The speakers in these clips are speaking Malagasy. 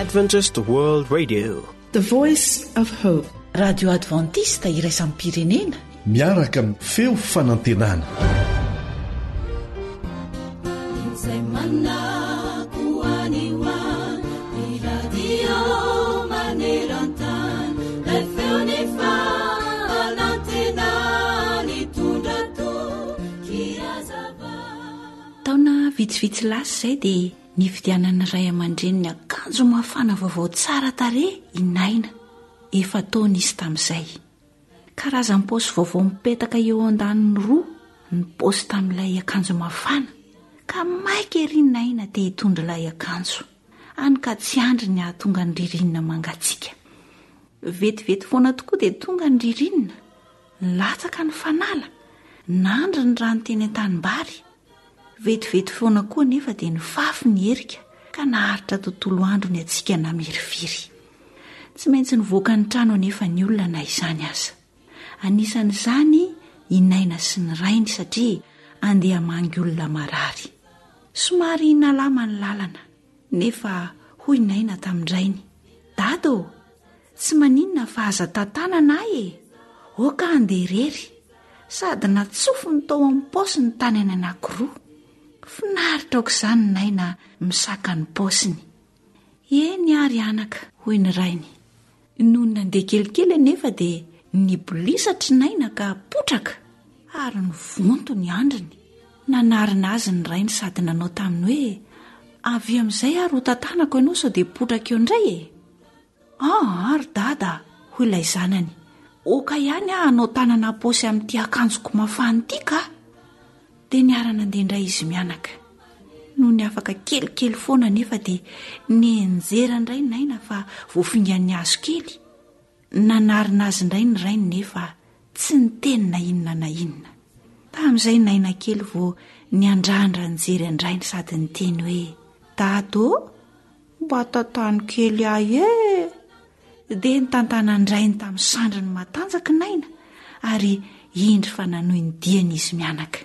Adventist World Radio, the voice of hope. Radio Adventista iraisam-pirenena, miaraka amin'ny feo fanantenana. taona vitsivitsy lasy izay dia nividianana ray aman-dreniny akanjo mafana vaovao tsara tarehy inaina efa taona izy tamin'izay. Karazany paosy vaovao mipetaka eo an-daniny roa ny paosy tamin'ilay akanjo mafana, ka maika ery inaina dia hitondra ilay akanjo any ka tsy andry ny ahatonga ny ririnina mangatsiaka. Vetivety foana tokoa dia tonga ny ririnina, latsaka ny fanala, nandry ny rano teny an-tanimbary. Vetivety foana koa nefa dia nifafy ny erika ka naharitra tontolo andro ny atsika namirifiry. Tsy maintsy nivoaka ny trano nefa ny olona na izany aza. Anisan'izany inaina sy ny rainy satria andeha mangy olona marary. Somary nalama ny lalana nefa hoy inaina tamin'irainy, "Dado, tsy maninona fa aza tantanana ahy e, oka andeha irery." Sady natsofi ny tao amin'ny paosy ny tanany anankiroa. Finaritra aok'izany inaina misaka ny paosiny. "Eny ary anaka," hoy ny rainy. Noho ny nandeha kelikely nefa dia nibolisatra inaina ka potraka ary nivonto ny andriny. Nanarina azy ny rainy sady nanao taminy hoe, "Avy amin'izay ary ho tantanako ianao sao dia potraka eo indray e." "Ary dada," hoy ilay zanany, "oka ihany anao tanana paosy amin'ity akanjoko mafana ity ka." Dia niarana andeha indray izy mianaka. Noho ny afaka kelikely foana nefa dia nienjera indray inaina fa voafingan'ny hazo kely. Nanarina azy indray ny rainy nefa tsy niteny na inona na inona. Tamin'izay inaina kely vao niandrandra nijery andrainy sady niteny hoe, "Dado, mba tantany kely ahy e." Dia nitantana andrainy tamin'ny sandriny matanjaka inaina ary indry fa nanohy ny diany izy mianaka.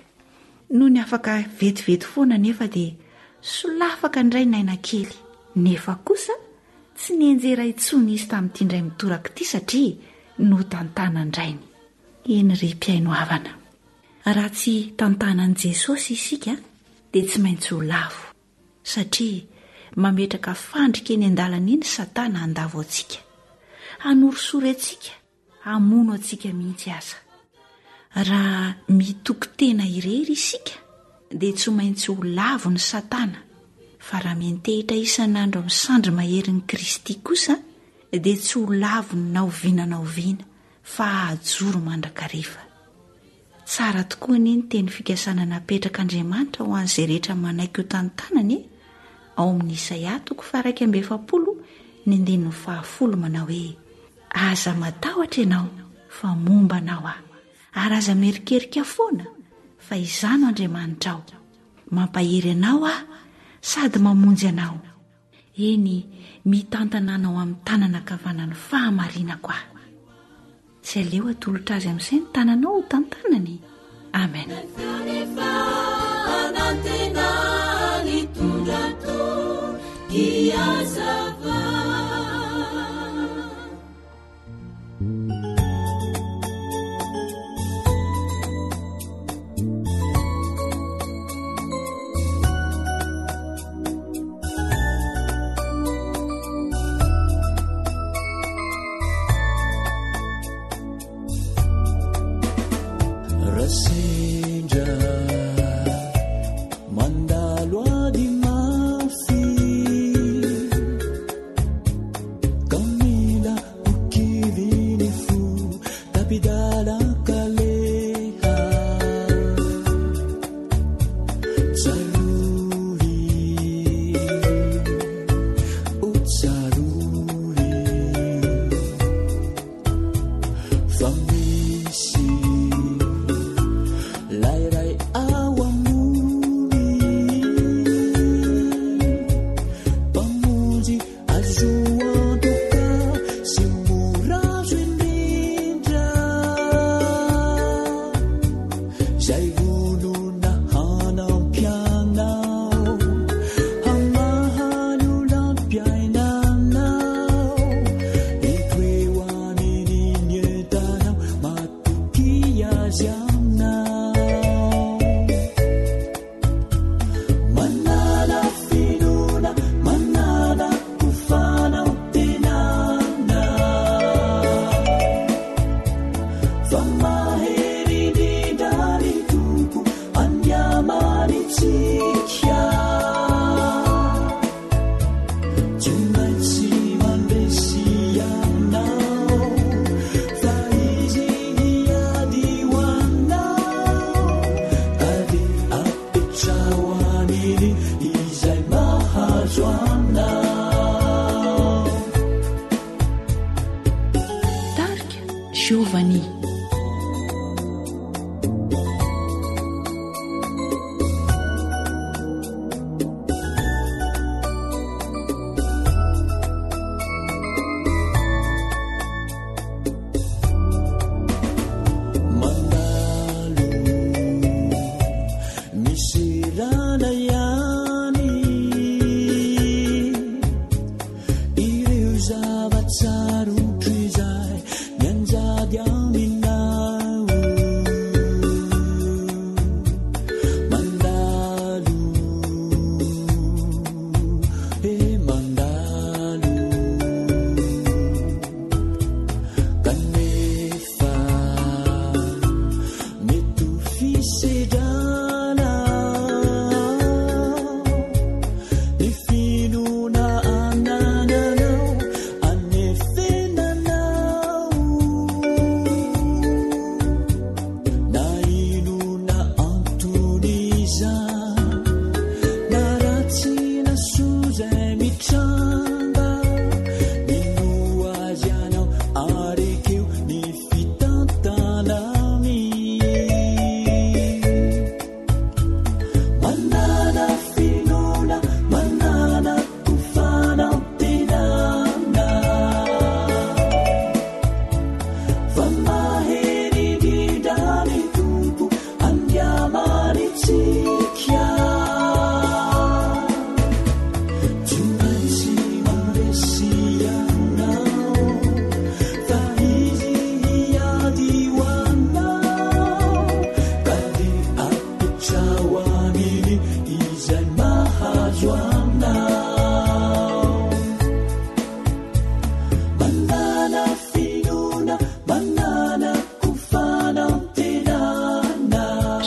Noho ny afaka vetivety foana nefa dia solafaka indray inaina kely, nefa kosa tsy nienjera intsony izy tamin'ity indray mitoraka ity satria no tantana andrainy. Eny ry mpiaino havana, raha tsy tantanan' Jesosy isika dia tsy maintsy ho lavo, satria mametraka fandrika eny an-dalana eny Satana handavo antsika, hanorosory antsika, hamono antsika mihitsy aza. Raha mitoko tena irery isika dia tsy maintsy ho lavo ny Satana, fa raha mentehitra isan'andro amin'ny sandry maherin'i Kristy kosa dia tsy ho lavo ny naoviana fa hahajoro mandrakariva. Tsara tokoa ny teny fikasana napetraka Andriamanitra ho an'izay rehetra manaiky ho tantanany ao amin'ny Isaia 1:10 manao hoe, "Aza matahotra ianao fa momba anao aho, ary aza merikerika foana fa izano Andriamanitra ao, mampahery anao aho sady mamonjy anao. Eny mitantana anao amin'ny tanana kavanany fahamarinako aho." Tsy aleo atolotra azy amin'izay ny tananao ho tantanany. Amen. Giovanni.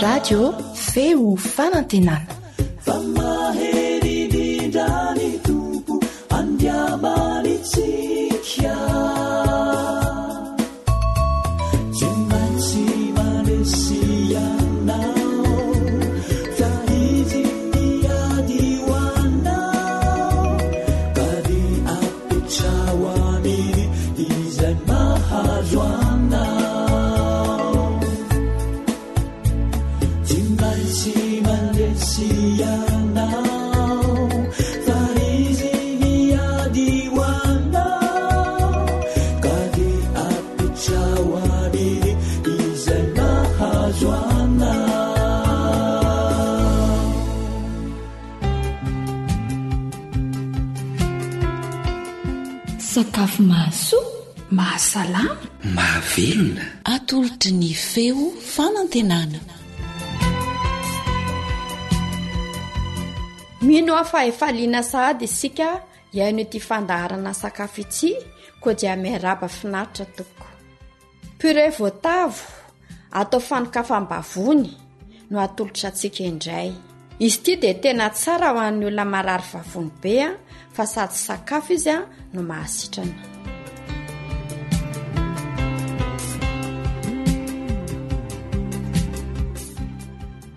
Radio feo fanantenana. Sakafo mahasoa, mahasalama, mahavelona, atolotry ny feo fanantenana. Mino afa efaliana sahady isika iaino ity fandaharana sakafo ity koa dia miaraba finaritra toko. Purée voatavo atao fanokafam-bavony no atolotra antsika indray. Izy ity dia tena tsara ho an'ny olona marary vavony be fa sady sakafo izy no mahasitrana.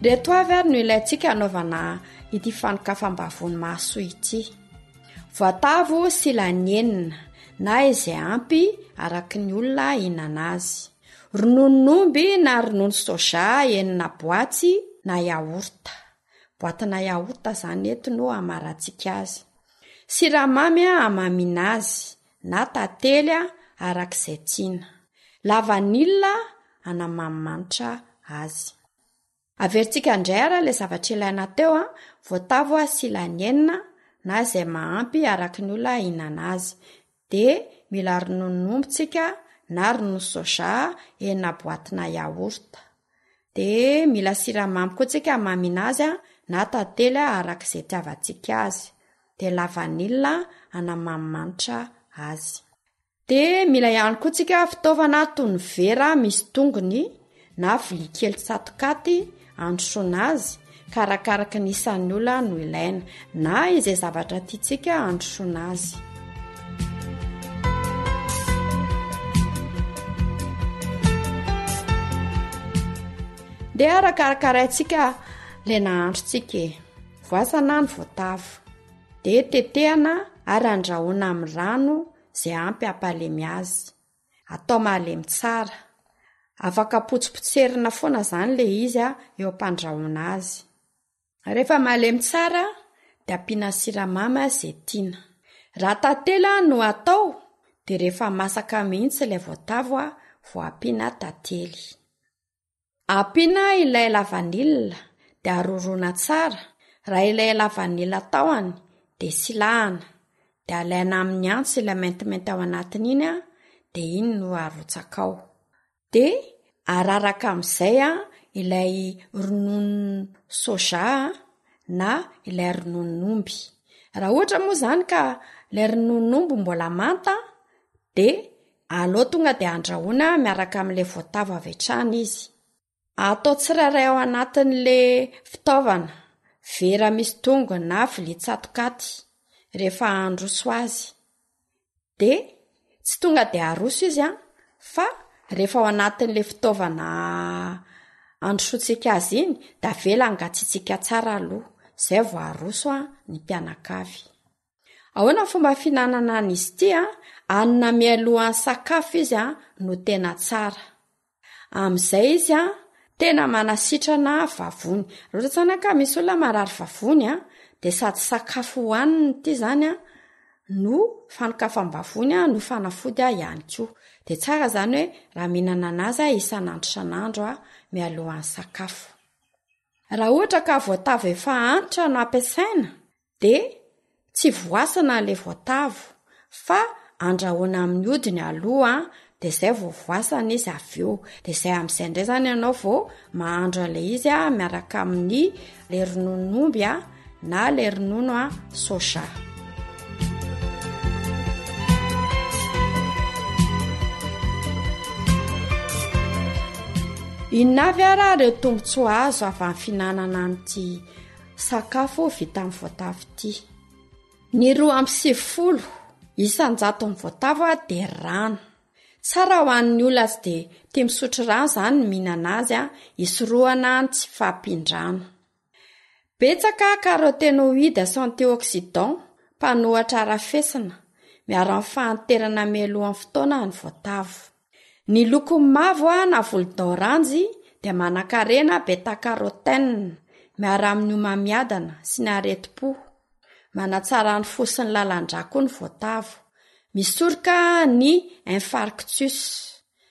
Reto avy ary no ilayntsika anaovana ity fanokafam-bavony mahasoa ity. Voatavo sy lanienina na izay ampy araka ny olona ihinana azy. Rononon'omby na ronono soja enina boaty na yaourta. Boatina yaourta zany eto no amarantsika azy. Siramamy amamina azy na tantely arak'izay tiana. Lavanila anamamimanitra azy. Averintsika indray ara ilay zavatra ilaina teo voatavo sy lanienina na izay mahampy araka ny olona ihinana azy. Dia mila ronon'omby tsika na ronono soja enina boatina yaourta. Dia mila siramamy koa tsika amamina azy na tantely arak'izay tiavantsika azy. Dia lavanila anamamimanitra azy. dia mila ihany koa tsika fitaovana toy ny vera misy tongony na vilia kely tsatokaty androsoana azy karakaraka ny isan'ny olona no ilaina na izay zavatra tiantsika androsoana azy. dia arakarakarantsika ilay nahandrontsika voasana ny voatavo dia tetehana ary andrahoana amin'ny rano izay ampy hampalemy azy, atao malemy tsara, afaka potsipotserina foana izany ilay izy eo ampandrahoana azy. Rehefa malemy tsara dia ampiana siramamy izay tiana. Raha tantely no atao dia rehefa masaka mihitsy ilay voatavo vao ampiana tantely. Ampiana ilay lavanila dia aroroana tsara. Raha ilay lavanila taoany dia silahana, dia alaina amin'ny antsy ilay maintimainty ao anatiny iny dia iny no arotsaka ao. Dia araraka amin'izay ilay ronono soja na ilay ronon'omby. Raha ohatra moa izany ka ilay ronon'omby mbola manta dia aleo tonga dia andrahoana miaraka amin'ilay voatavo avy hatrany izy. Atao tsirairay ao anatin'ilay fitaovana vera misy tongony na vilia tsatokaty rehefa androso azy. Dia tsy tonga dia aroso izy fa rehefa ao anatin'ilay fitaovana androsotsika azy iny dia avela angatsiatsika tsara aloha, izay vao aroso ny mpianakavy. Ahoana fomba fihinanana an'izy ity? Hanina mialohan'ny sakafo izy no tena tsara. Amin'izay izy tena manasitrana vavony. Raha ohatra ka misy olona marary vavony dia sady sakafo hohaniny ity izany no fanokafam-bavony no fanafody ihany koa. Dia tsara izany hoe raha mihinana anazy isan'andro isan'andro mialohan'ny sakafo. Raha ohatra ka voatavo efa antitra no ampiasaina dia tsy voasana ilay voatavo fa andrahoana amin'ny hodiny aloha dia izay vao voasana izy avy eo. Dia izay amin'izay indray izany ianao vao mahandro ilay izy miaraka amin'ny ilay ronon'omby na ilay ronono soja. Inona avy ara ireo tombotsoa azo avy amin'ny fihinanana an'ity sakafo vita amin'ny voatavo ity? Ny 20 isan-jato ny voatavo dia rano. Tsara ho an'ny olona tsy dia tia misotro rano izany ny mihinana azy hisorohana tsy fampin-drano. Betsaka carotenoïdes sy antioxydants mpanohatra arafesina miaro amin'ny fahanterana mialohan'ny fotoana ny voatavo. Ny loko mavo na volondaoranjy dia manan-karena beta-carotène miaro amin'ny homamiadana sy ny aretim-po. Manatsara ny fo sy ny lalan-drà koa ny voatavo. Misoroka ny infarctus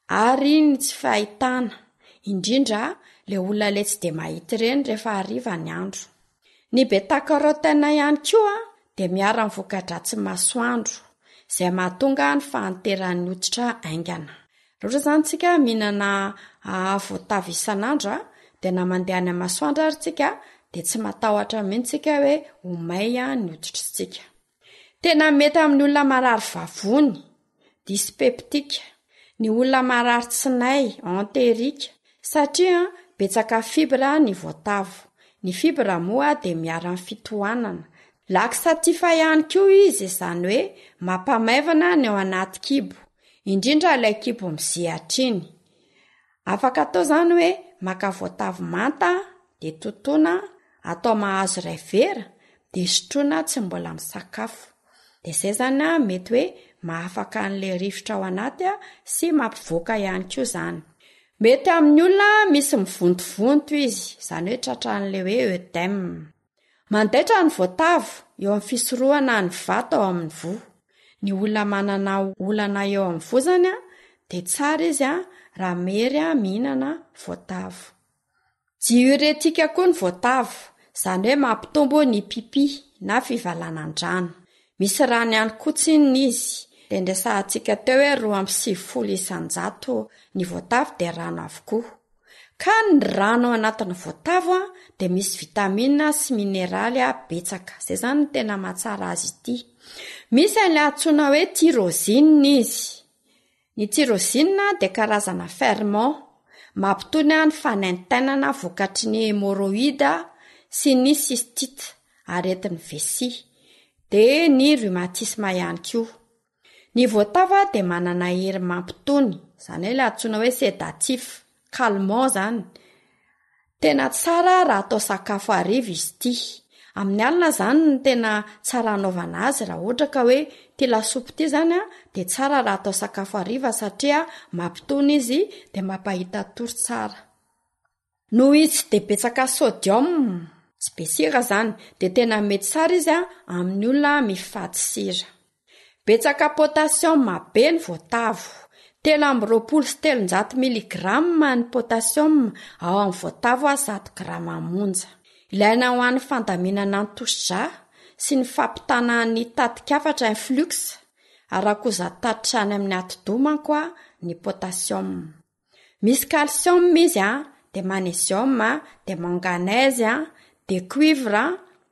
ary ny tsy fahitana, indrindra ilay olona ilay tsy dia mahita ireny rehefa hariva ny andro. Ny beta-carotène ihany koa dia miaro amin'ny voka-dratsy masoandro izay mahatonga ny fahanteran'ny hoditra aingana. Raha izany tsika mihinana voatavo isan'andro dia na mandeha any masoandro ary tsika dia tsy matahotra mihitsy tsika hoe ho may ny hoditritsika. Tena mety amin'ny olona marary vavony, dyspeptika, ny olona marary tsinay, enterika, satria betsaka fibra ny voatavo. Ny fibra moa dia miaro amin'ny fitohanana. Laxatif ihany koa izy, izany hoe mampamaivana ny ao anaty kibo, indrindra ilay kibo mizihatra iny. Afaka atao izany hoe maka voatavo manta dia totoina, atao mahazo iray vera dia sotroina tsy mbola misakafo. Dia izay izany mety hoe mahafaka an'ilay rivotra ao anaty sy mampivoaka ihany koa izany. Mety amin'ny olona misy mivontovonto izy, izany hoe tratran'ilay hoe œdème. Mandaitra ny voatavo eo amin'ny fisorohana ny vato ao amin'ny voa. Ny olona manana olana eo amin'ny voa izany dia tsara izy raha mery mihinana voatavo. Diurétika koa ny voatavo, izany hoe mampitombo ny pipi na fivalanan-drano. Misy rano ihany kotsiny izy. Dia ndraisantsika teo hoe 20 isan-jato ny voatavo dia rano avokoa. Ka ny rano ao anatin'ny voatavo dia misy vitamina sy mineraly betsaka. Izay izany no tena mahatsara azy ity. Misy an'ilay antsoina hoe tyrosine izy. Ny tyrosine dia karazana ferment mampitony ny fanaintainana vokatry ny hémorroïde sy ny cystite aretin'ny vessie dia ny rhumatisme ihany koa. Ny voatavo dia manana hery mampitony, izany hoe ilay antsoina hoe sédatif, calmant zany. Tena tsara raha atao sakafo hariva izy ity. Amin'ny alina zany no tena tsara anaovana azy raha ohatra ka hoe ity lasopy ity zany dia tsara raha atao sakafo hariva satria mampitony izy dia mampahita tory tsara. Noho izy tsy dia betsaka sodium, tsy be sira zany, dia tena mety tsara izy amin'ny olona mifady sira. Betsaka potassium be ny voatavo, 320 miligrama ny potassium ao amin'ny voatavo 100 grama monja. Ilaina ho an'ny fandaminana ny tosi-dra sy ny fampitana ny tatikafatra ny flux, arakoza tatitra any amin'ny ati-domanko ny potassium. Misy calcium izy dia magnesium, dia manganèse, dia cuivre,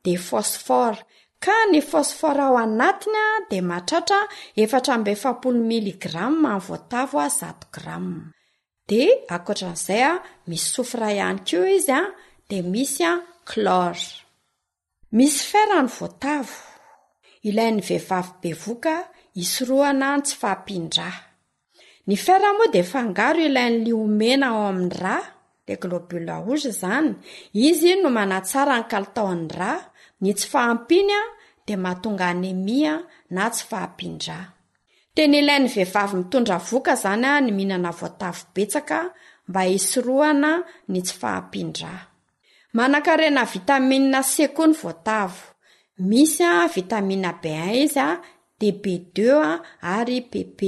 dia phosphore. Ka ny phosphore ao anatiny dia mahatratra 470 miligrama amin'ny voatavo 100 grama. Dia ankoatran'izay misy soufre ihany koa izy dia misy chlore. Misy fer ny voatavo. Ilain'ny vehivavy bevoka hisorohana tsy fahampindra. Ny fer moa dia fangaro ilain'ny liomena ao amin'ny rà, dia globule rouge zany. Izy no manatsara ny kalitaon'ny rà, ny tsy fahampiny dia mahatonga anémie na tsy fahampindra. Tena ilain'ny vehivavy mitondra voka zany ny mihinana voatavo betsaka mba hisorohana ny tsy fahampindra. Manan-karena vitamine C koa ny voatavo. Misy vitamine B1 izy dia B2 ary PP.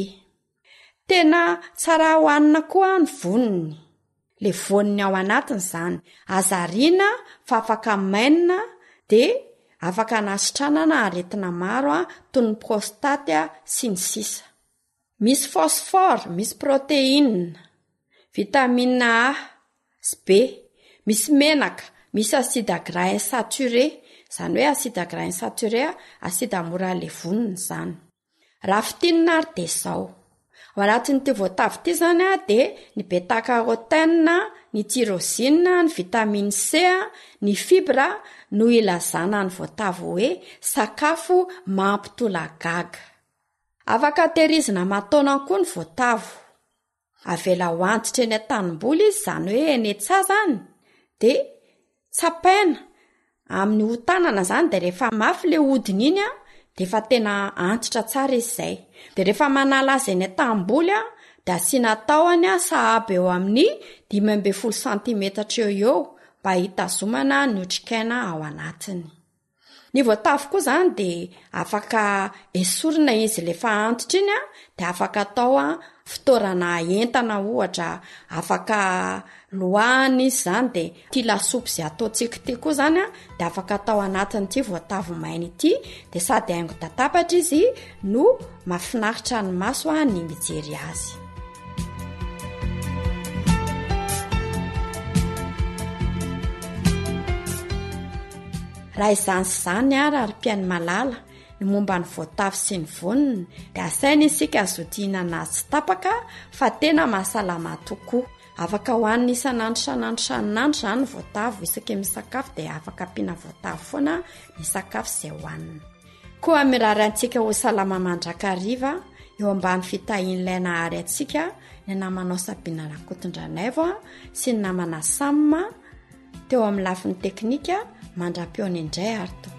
Tena tsara hohanina koa ny voniny. Le voniny ao anatiny zany. Azariana fa afaka mainina dia afaka nasitranana aretina maro toy ny prostate sy ny sisa. Misy phosphore, misy protéine, vitamine A sy B, misy menaka, misy acide gras insaturé, izany hoe acide gras insaturé acide mora levoniny zany. Raha fitinina ary dia izao. Ao anatin'ity voatavo ity zany dia ny bêta-carotène, ny tyrosine, ny vitamine C, ny fibra no ilazana ny voatavo hoe sakafo mampitolagaga. Afaka tehirizina mataona koa ny voatavo. Avela ho antitra eny an-tanimboly izy, izany hoe eny an-tsaha zany, dia tsapaina amin'ny hotanana zany, dia rehefa mafy le hodiny iny dia efa tena antitra tsara izy izay. Dia rehefa manala azy eny an-tanimboly dia asiana tahony sahabo eo amin'ny 12 cm eo mba hitazomana ny otrikaina ao anatiny. Ny voatavo koa zany dia afaka esorina izy rehefa antitra iny dia afaka atao fitoerana entana, ohatra afaka loahana izy zany, dia ity lasopy izay ataontsika ity koa zany dia afaka atao anatin'ity voatavo maina ity, dia sady haingo tatapatra izy no mahafinaritra ny maso ny mijery azy. Raha izany sy izany ary mpiainy malala ny momba ny voatavo sy ny voniny dia asaina isika azodinana azy tsy tapaka fa tena mahasalama tokoa. Afaka hohanina isanandro zany voatavo, isaka misakafo dia afaka ampiana voatavo foana ny sakafo izay hohanina. Koa mirary antsika ho salama mandrakariva eo ambany fitahian'ilay nahary antsika ny namanao Sabina Rakotondranaivo sy ny namana Samma teo amin'ny lafin'ny teknika mandra-piona indray arto.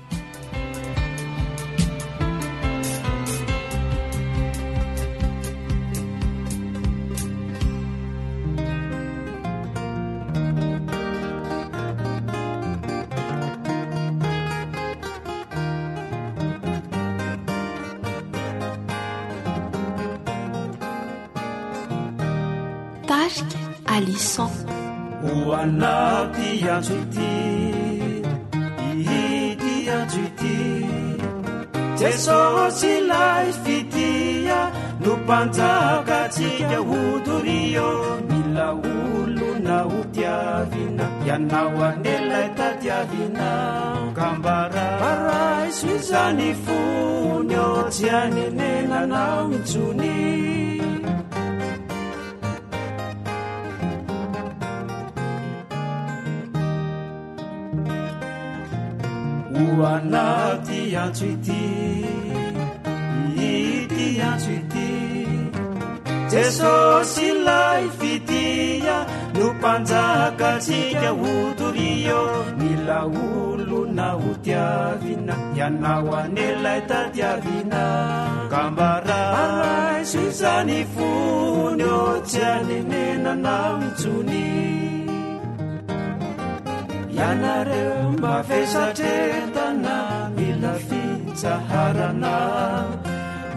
Tarika Alisson o anaty antso ity ihity antso ity Jesosy ilay fitia no mpanjakatsika hodorio mila olona ho tiavina ianao anelay tadiavina kambaray izany fony o tsy anenenanao mitsony ho anaty antso ity ity antso ity Jesosy lay fitia no mpanjakatsika hotorio mila olona ho tiavina ianao anelay tadiavina kambaray soizany fony o tsy anenenanao itsony ianareo mba fesatretana mila fitsaharana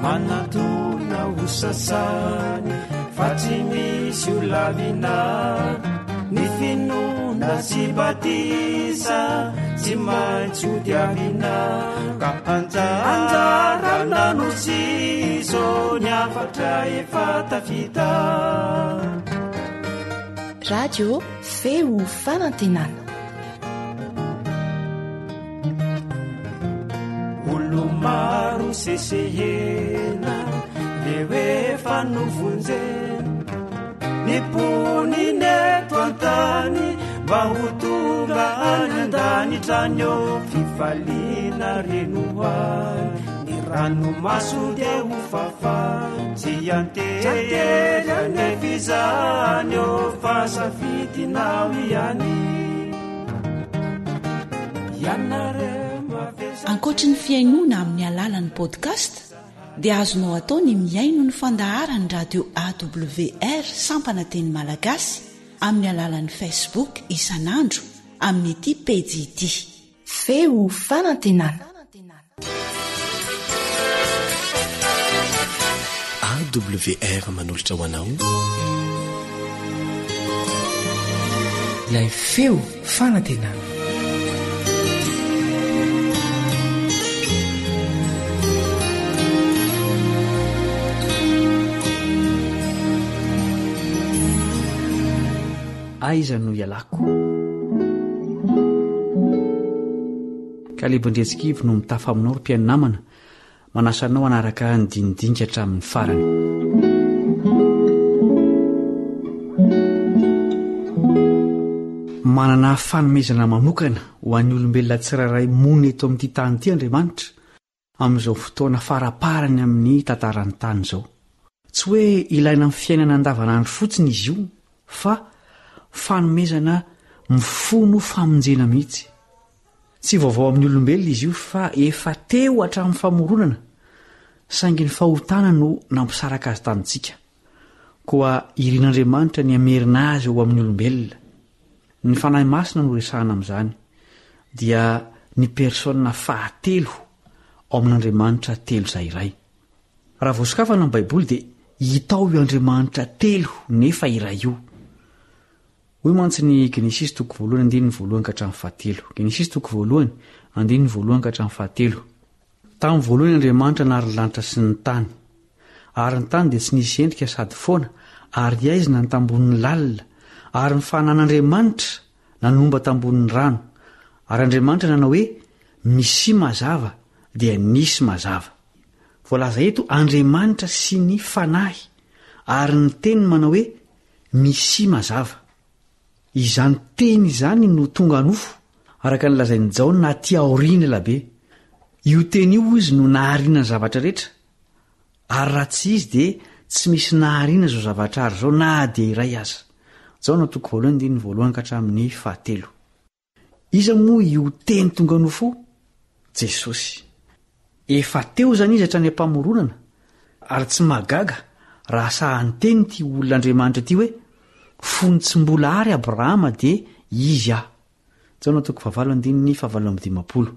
manatona ho sasany fa tsy misy ho lavina ny finona sy batisa tsy maintsy ho diavina ka anjarana no siso ny afatra efa tafita radio feo fanantenana olo maro sesehena leo efa novonjena ny pony neto antany mba ho tonga any an-danitra o fifaliana renoany ny rano maso dia ho fafa tsy antery anefizany o fa safitinao ihany ianareo ankoatra ny fiainoana amin'ny alalan'ny podcast dia azonao atao ny miaino ny fandaharany radio awr sampana teny malagasy amin'ny alalan'ny facebook isanandro amin'ny ity pejy ity feo fanantenana awr manolotra ho anao ilay feo fanantenana aiza no ialako kalebondretsikivy no mitafa aminao ry mpiaino namana manasanao anaraka ny dinidinika hatramin'ny farany manana fanomezana manokana ho an'ny olombelona tsirairay mony eto amin'ity tany ity Andriamanitra amin'izao fotoana faraparany amin'ny tantarany tany izao tsy hoe ilaina amin'ny fiainana andavanandro fotsiny izy io fa fanomezana mifono famonjena mihitsy tsy vaovao amin'ny olombelona izy io fa efa teo hatramin'ny famoronana saingy ny fahotana no nampisaraka azy tamintsika koa irian'Andriamanitra ny amerina azy eo amin'ny olombelona ny fanahy masina no resahana amin'izany dia ny persona fahatelo ao amin'Andriamanitra telo izay iray raha voasokafana amin'ny baiboly dia hitao io Andriamanitra telo nefa iray io hoy mantsy ny Genesis 1:1-7 Genesis 1:1-7 tamin'ny voalohany Andriamanitra nary ny lanitra sy ny tany ary ny tany dia tsy nisy endrika sady foana ary aizina ny tambonin'ny lalina ary ny fanan'Andriamanitra nanomba tambonin'ny rano ary Andriamanitra nanao hoe misy mazava dia nisy mazava voalaza eto Andriamanitra sy ny fanahy ary ny teny manao hoe misy mazava izany teny izany no tonga nofo araka ny lazain'ny Jaona aty aoriana elabe io teny io izy no nahariana ny zavatra rehetra ary raha tsy izy dia tsy misy nahariana zao zavatra ary zao na dia iray aza Jaona 1:1-7 iza moa io teny tonga nofo Jesosy efa teo zany izy hatrany ampamoronana ary tsy magaga raha sahany teny ty olon'Andriamanitra ty hoe fony tsy mbola ary Abrahama dia izy Jaona 1:15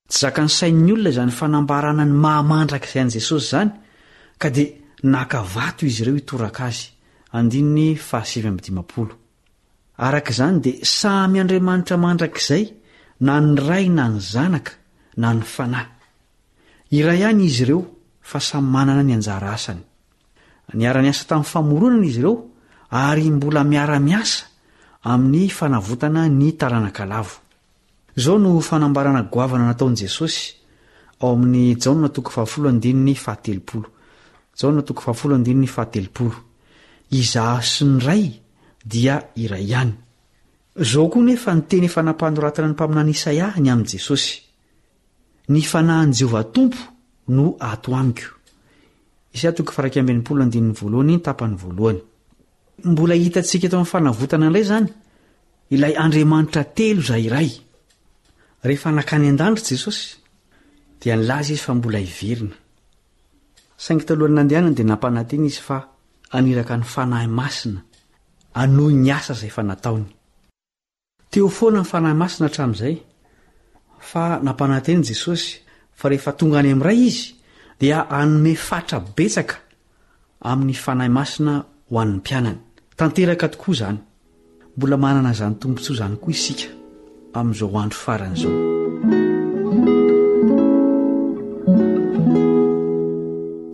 tsy zakany sain'ny olona izany fanambarana ny mahamandrak'izay an' Jesosy zany ka dia nakavato izy ireo hitoraka azy 7:15 araka izany dia samy Andriamanitra mandrakizay na ny ray na ny zanaka na ny fanahy iray ihany izy ireo fa samy manana ny anjara asany niara-ny asa tamin'ny famoronana izy ireo ary mbola miara-miasa amin'ny fanavotana ny taranaka-lavo izao no fanambarana goavana nataon'i Jesosy ao amin'ny Jaona 1:7 izaho sy ny ray dia iray ihany izao koa nefa ny teny efa nampanoratana ny mpaminany Isaia ny amin'i Jesosy ny fanahin'i Jehovah Tompo no ato amiko. Mbola hitantsika eto amin'ny fanavotana indray zany ilay Andriamanitra telo izay iray. Rehefa nakany an-danitra Jesosy dia nilaza izy fa mbola hiverina. Saingy talohan'ny nandehanana dia nampanantena izy fa aniraka ny fanahy masina anohy ny asa izay efa nataony. Teo foana ny fanahy masina hatramin'izay fa nampanantena Jesosy fa rehefa tonga any amin'ray izy dia anome fatra betsaka amin'ny fanahy masina ho an'ny mpianany. Tanteraka tokoa izany. Mbola manana izany tombontsoa izany koa isika amin'izao andro faran'izao.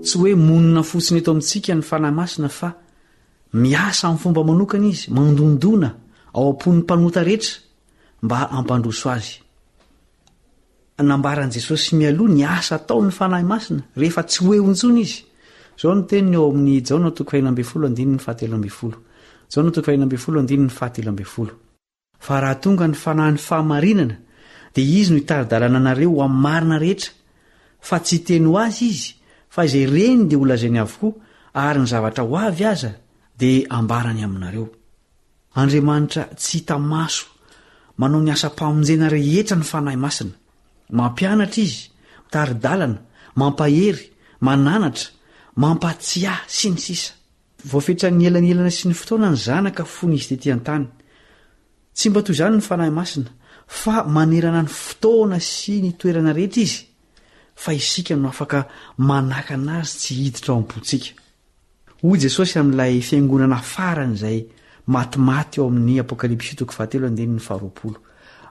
Tsy hoe monina fotsiny eto amintsika ny fanahy masina fa miasa amin'ny fomba manokana izy, mandondona ao am-pon'ny mpanota rehetra mba hampandroso azy. Nambaran'i Jesosy mialoha ny asa atao ny fanahy masina rehefa tsy hoe ontsony izy. Zao no teniny ao amin'ny Jaona 5:17. Jaona 5:17. Fa raha tonga ny fanahin'ny fahamarinana dia izy no hitari-dalana anareo amin'ny marina rehetra, fa tsy teny ho azy izy, fa izay reny dia ho lazainy avokoa, ary ny zavatra ho avy aza dia ambarany aminareo. Andriamanitra tsy hita maso manao ny asa-pamonjena rehetra ny fanahy masina. Mampianatra izy, mitari-dalana, mampahery, mananatra, mampatsiahy sy ny sisa. Voafetra ny elanelana sy ny fotoana ny zanaka fony izy tetỳ an-tany. Tsy mba toy izany ny fanahy masina, fa manerana ny fotoana sy ny toerana rehetra izy, fa isika no afaka manakana azy tsy hiditra ao am-pontsika. Hoy Jesosy amin'ilay fiangonana farany izay matimaty ao amin'ny Apokalipsy 7:20.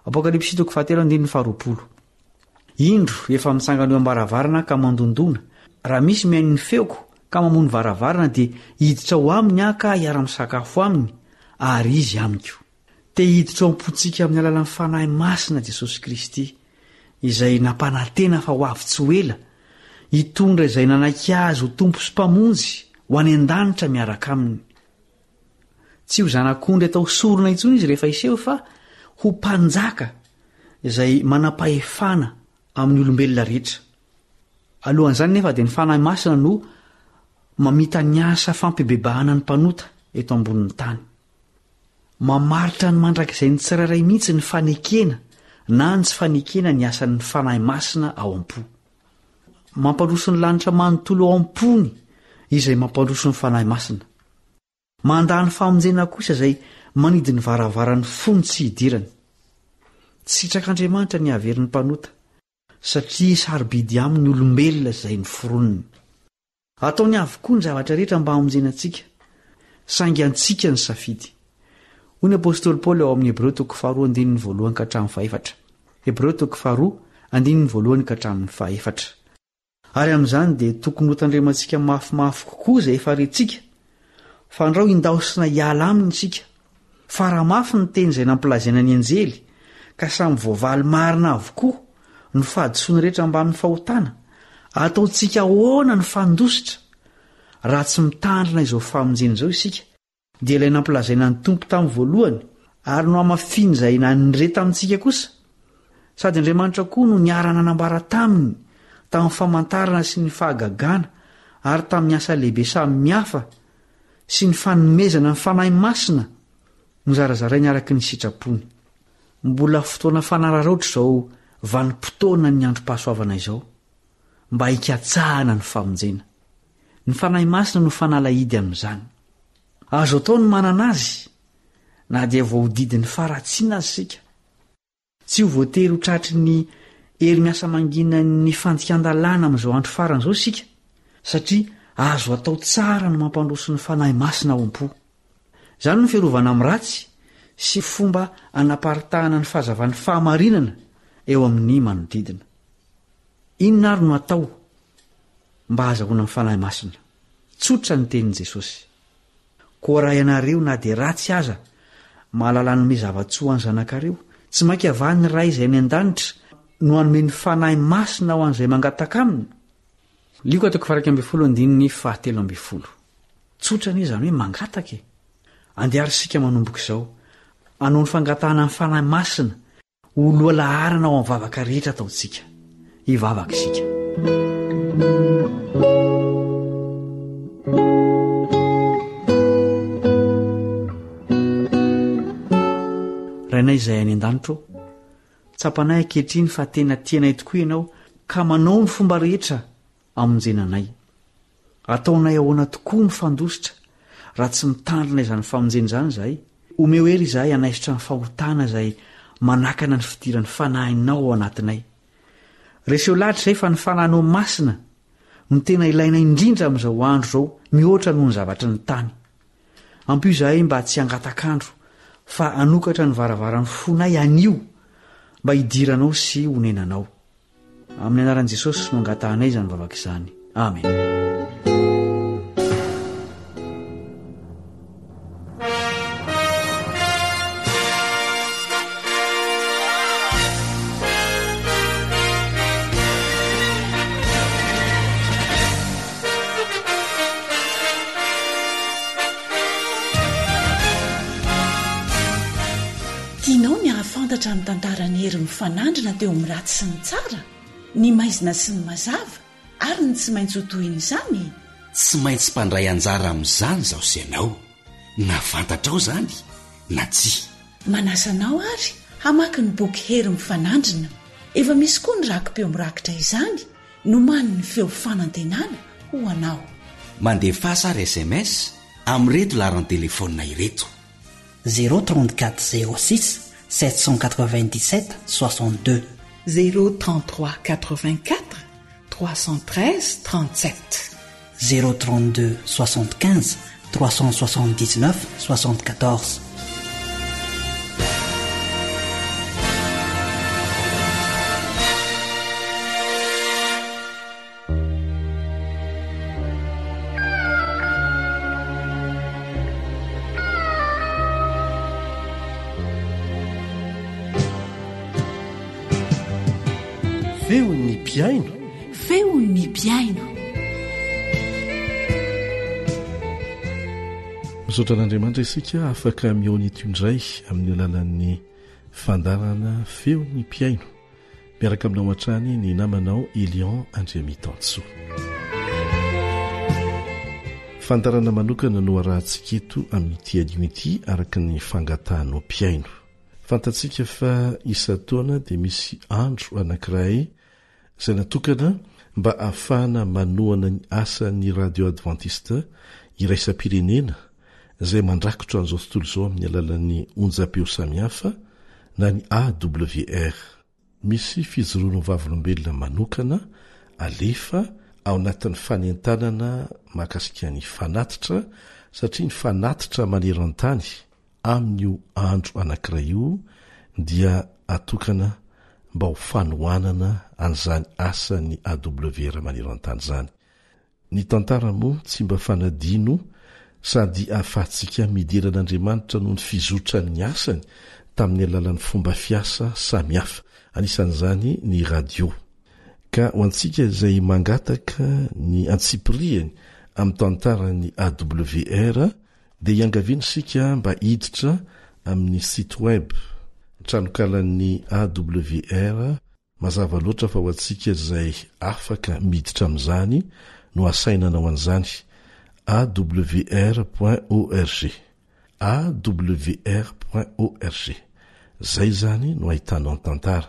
Apokalipsy 7:20. Indro efa mitsangana eo am-baravarana ka mandondona. Raha misy mihaino ny feoko ka mamono varavarana dia hiditra ao aminy ka hiara-misakafo aminy, ary izy amiko. Te hiditra ao am-pontsika amin'ny alalan'ny fanahy masina Jesosy Kristy, izay nampanantena fa ho avy tsy ho ela, hitondra izay nanaiky azy ho tompo sy mpamonjy ho any an-danitra miaraka aminy. Tsy ho zanak'ondry atao sorona intsony izy rehefa iseho, fa ho mpanjaka izay manam-pahefana amin'ny olombelona rehetra. Alohan'izany nefa dia ny fanahy masina no mamita ny asa fampibebahana ny mpanota eto ambonin'ny tany. Mamaritra ny mandrakizay ny tsirairay mihitsy ny fanekena na ny tsy fanekena ny asan'ny fanahy masina ao am-po. Mampandroso ny lanitra manontolo ao am-pony izay mampandroso ny fanahy masina. Mandany famonjena kosa izay manidy ny varavaran'ny fony tsy hidirany. Tsitrak'Andriamanitra ny haverin'ny mpanota, satria sarobidy amin'ny olombelona izay ny foroniny. Ataony avokoa ny zavatra rehetra mba hamonjena antsika, saingy antsika ny safidy. Hoy ny apôstôly Paoly ao amin'ny Hebreo 2:1-4. Hebreo 2:1-4. Ary amin'izany dia tokony ho tandremantsika mafimafy kokoa izay efa rentsika, fa andrao indaosina hiala aminy isika. Fa raha mafy ny teny izay nampilazaina ny anjely, ka samy voavaly marina avokoa ny fahadisoany rehetra mba amin'ny fahotana, ataontsika ahoana ny fandositra? Raha tsy mitandrina izao famonjena izao isika, dia ilay nampilazaina ny tompo tamin'ny voalohany, ary no amafiny izay nanindre tamintsika kosa. Sady Andriamanitra koa no niarana nambara taminy, tamin'ny famantarana sy ny fahagagana, ary tamin'ny asa lehibe samihafa sy ny fanomezana ny fanahy masina, no zarazarainy araka ny sitrapony. Mbola fotoana fanararoatra izao vanim-potoana ny androm-pahasoavana izao, mba hikatsahana ny famonjena. Ny fanahy masina no fanalahidy amin'izany. Azo atao ny manana azy, na dia voahodidin'ny faratsiana azy sika. Tsy ho voatery ho tratry ny hery miasa mangina ny fandikan-dalàna amin'izao andro faran'izao sika, satria azo atao tsara no mampandroso ny fanahy masina ao am-po. Izany no fiarovana amin'ny ratsy sy fomba anaparitahana ny fahazavan'ny fahamarinana eo amin'ny manodidina. Inona ary no atao mba azahoana ny fanahy masina? Tsotra ny tenin'i Jesosy. Koa raha ianareo na dia ratsy aza mahalala anome zava-tsoa any zanakareo, tsy mainka avany ny ray izay any an-danitra no hanome ny fanahy masina ho an'izay mangataka aminy. Liko 2:17. Tsotra ny izany hoe mangataka e. Andeha arisika manomboka izao, hanao ny fangatahana ny fanahy masina ho loha laharana ao amin'ny vavaka rehetra ataontsika. hivavaka isika. rainay izay any an-danitro, tsapanay ankehitriny fa tena tianay tokoa ianao ka manao ny fomba rehetra amonjenanay. Ataonay ahoana tokoa ny fandositra raha tsy mitandrina izany famonjena izany izahay. Omeo ery izahay hanaisitra ny fahotana izay manakana ny fidiran'ny fanahinao ao anatinay. Reseo lahatra izay fa ny fanahinao masina no tena ilaina indrindra amin'izao andro izao mihoatra noho ny zavatra ny tany. Ampio izahay mba tsy hangatakandro fa hanokatra ny varavaran'ny fonay anio mba hidiranao sy honenanao. Amin'ny anaran'i Jesosy no angatahanay izany vavaka izany. Amen. Tianao ny ahafantatra ny tantarany hery mifanandrina teo amin'ny ratsy sy ny tsara, ny maizina sy ny mazava, ary ny tsy maintsy ho toy izany. Tsy maintsy mpandray anjara amin'izany zaho sy ianao, na fantatrao izany na tsia. Manasanao ary hamaky ny boky hery mifanandrina. Efa misy koa ny rakim-peo mirakitra izany no mani ny feo fanantenana ho anao. Mandefa sary SMS amin'ireto laharana telefonina ireto: 034 06 797 62 033 84 313 37 032 75 379 74. Feon'ny piaino. Feon'ny piaino. Misaotra an'Andriamanitra isika afaka mihaona ito indray amin'ny alalan'ny fandarana feon'ny piaino. Miaraka aminao hatrany ny namanao Elion Andriamitansoa. Fandarana manokana no arahantsika eto amin'ity anio ity araka ny fangatahanao piaino. Fantatsika fa isa-taona dia misy andro anankiray izay natokana mba ahafahana manohana ny asan'ny radio adventiste iraisam-pirenena izay mandrakotra an'izao tontolo izao amin'ny alalan'ny onjam-peo samihafa na ny AWR. Misy fijoroana vavolombelona manokana alefa ao anatin'ny fanentanana mahakasika ny fanatitra, satria ny fanatitra maneran-tany amin'io andro anankiray io dia atokana mba ho fanohanana an'izany asan'ny AWR maneran-tany izany. Ny tantara moa tsy mba fanadino sady ahafahantsika midiran'Andriamanitra noho ny fizotrany asany tamin'ny alalan'ny fomba fiasa samihafa, anisan'izany ny radio. Ka ho antsika izay mangataka ny antsipiriany amin'ny tantaran'ny AWR dia iangaviana sika mba hiditra amin'ny site web tranokalan'ny AWR. Mazava loatra fa ho antsika izay afaka miditra amin'izany no asainanao an'izany awr.org awr.org. Zay zany no ahitanao ny tantara.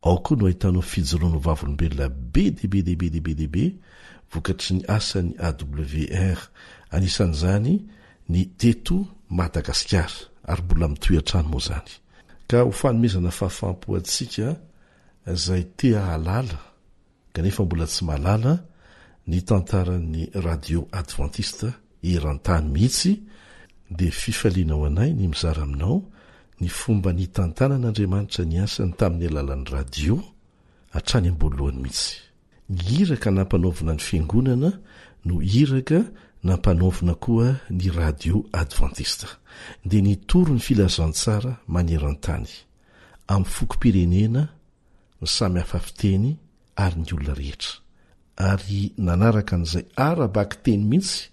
Ao koa no ahitanao fijoroano vavolombelona be dehibe vokatry ny asan'ny AWR, anisan'izany ny teto Madagasikara, ary mbola mitoetrano moa zany. Ka ho fanomezana fahafampo antsika izay te hahalala kanefa mbola tsy mahalala ny tantaran'ny radio adventiste eran-tany mihitsy, dia fifalianao anay ny mizara aminao ny fomba ny tantanan'Andriamanitra ny asany tamin'ny alalan'ny radio hatrany am-boalohany mihitsy. Ny iraka nampanaovina ny fiangonana no iraka nampanaovina koa ny radio adventiste, dia nitoro ny filazantsara maneran-tany amin'ny fokom-pirenena ny samy hafa fiteny ary ny olona rehetra. Ary nanaraka an'izay arabaky teny mihitsy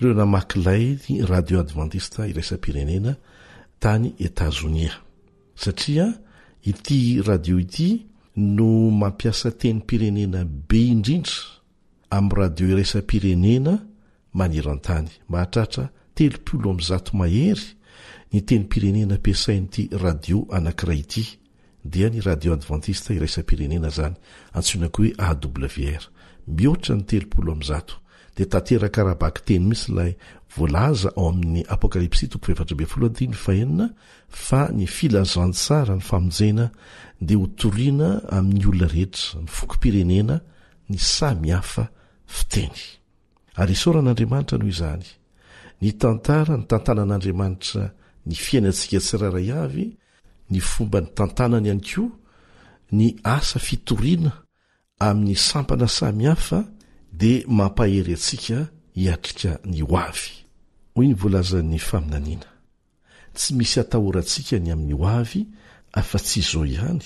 ireo namakilay ny radio adventiste iraisam-pirenena tany Etazonia, satria ity radio ity no mampiasa teny pirenena be indrindra amin'ny radio iresa-pirenena maneran-tany. Mahatratra 300 mahery ny teny pirenena ampiasain'ity radio anankiray ity dia ny radio adventiste iresa-pirenena zany, antsoinako hoe AWR. Mihoatra ny 300 dia tanteraka arabaky teny misy ilay voalaza ao amin'ny apokalipsy 4:10 fa ny filazantsara ny famonjena dia ho toriana amin'ny olona rehetra, ny fokom-pirenena, ny samy hafa fiteny. Ary isaoran'Andriamanitra noho izany, ny tantanan'Andriamanitra ny fiainantsika tsiraray avy, ny fomba ny tantanany ihany koa, ny asa fitoriana amin'ny sampana samy hafa dia mampahery antsika hiatrika ny ho avy. Hoy ny voalazan'ny faminaniana, tsy misy atahorantsika ny amin'ny ho avy afa-tsy izao ihany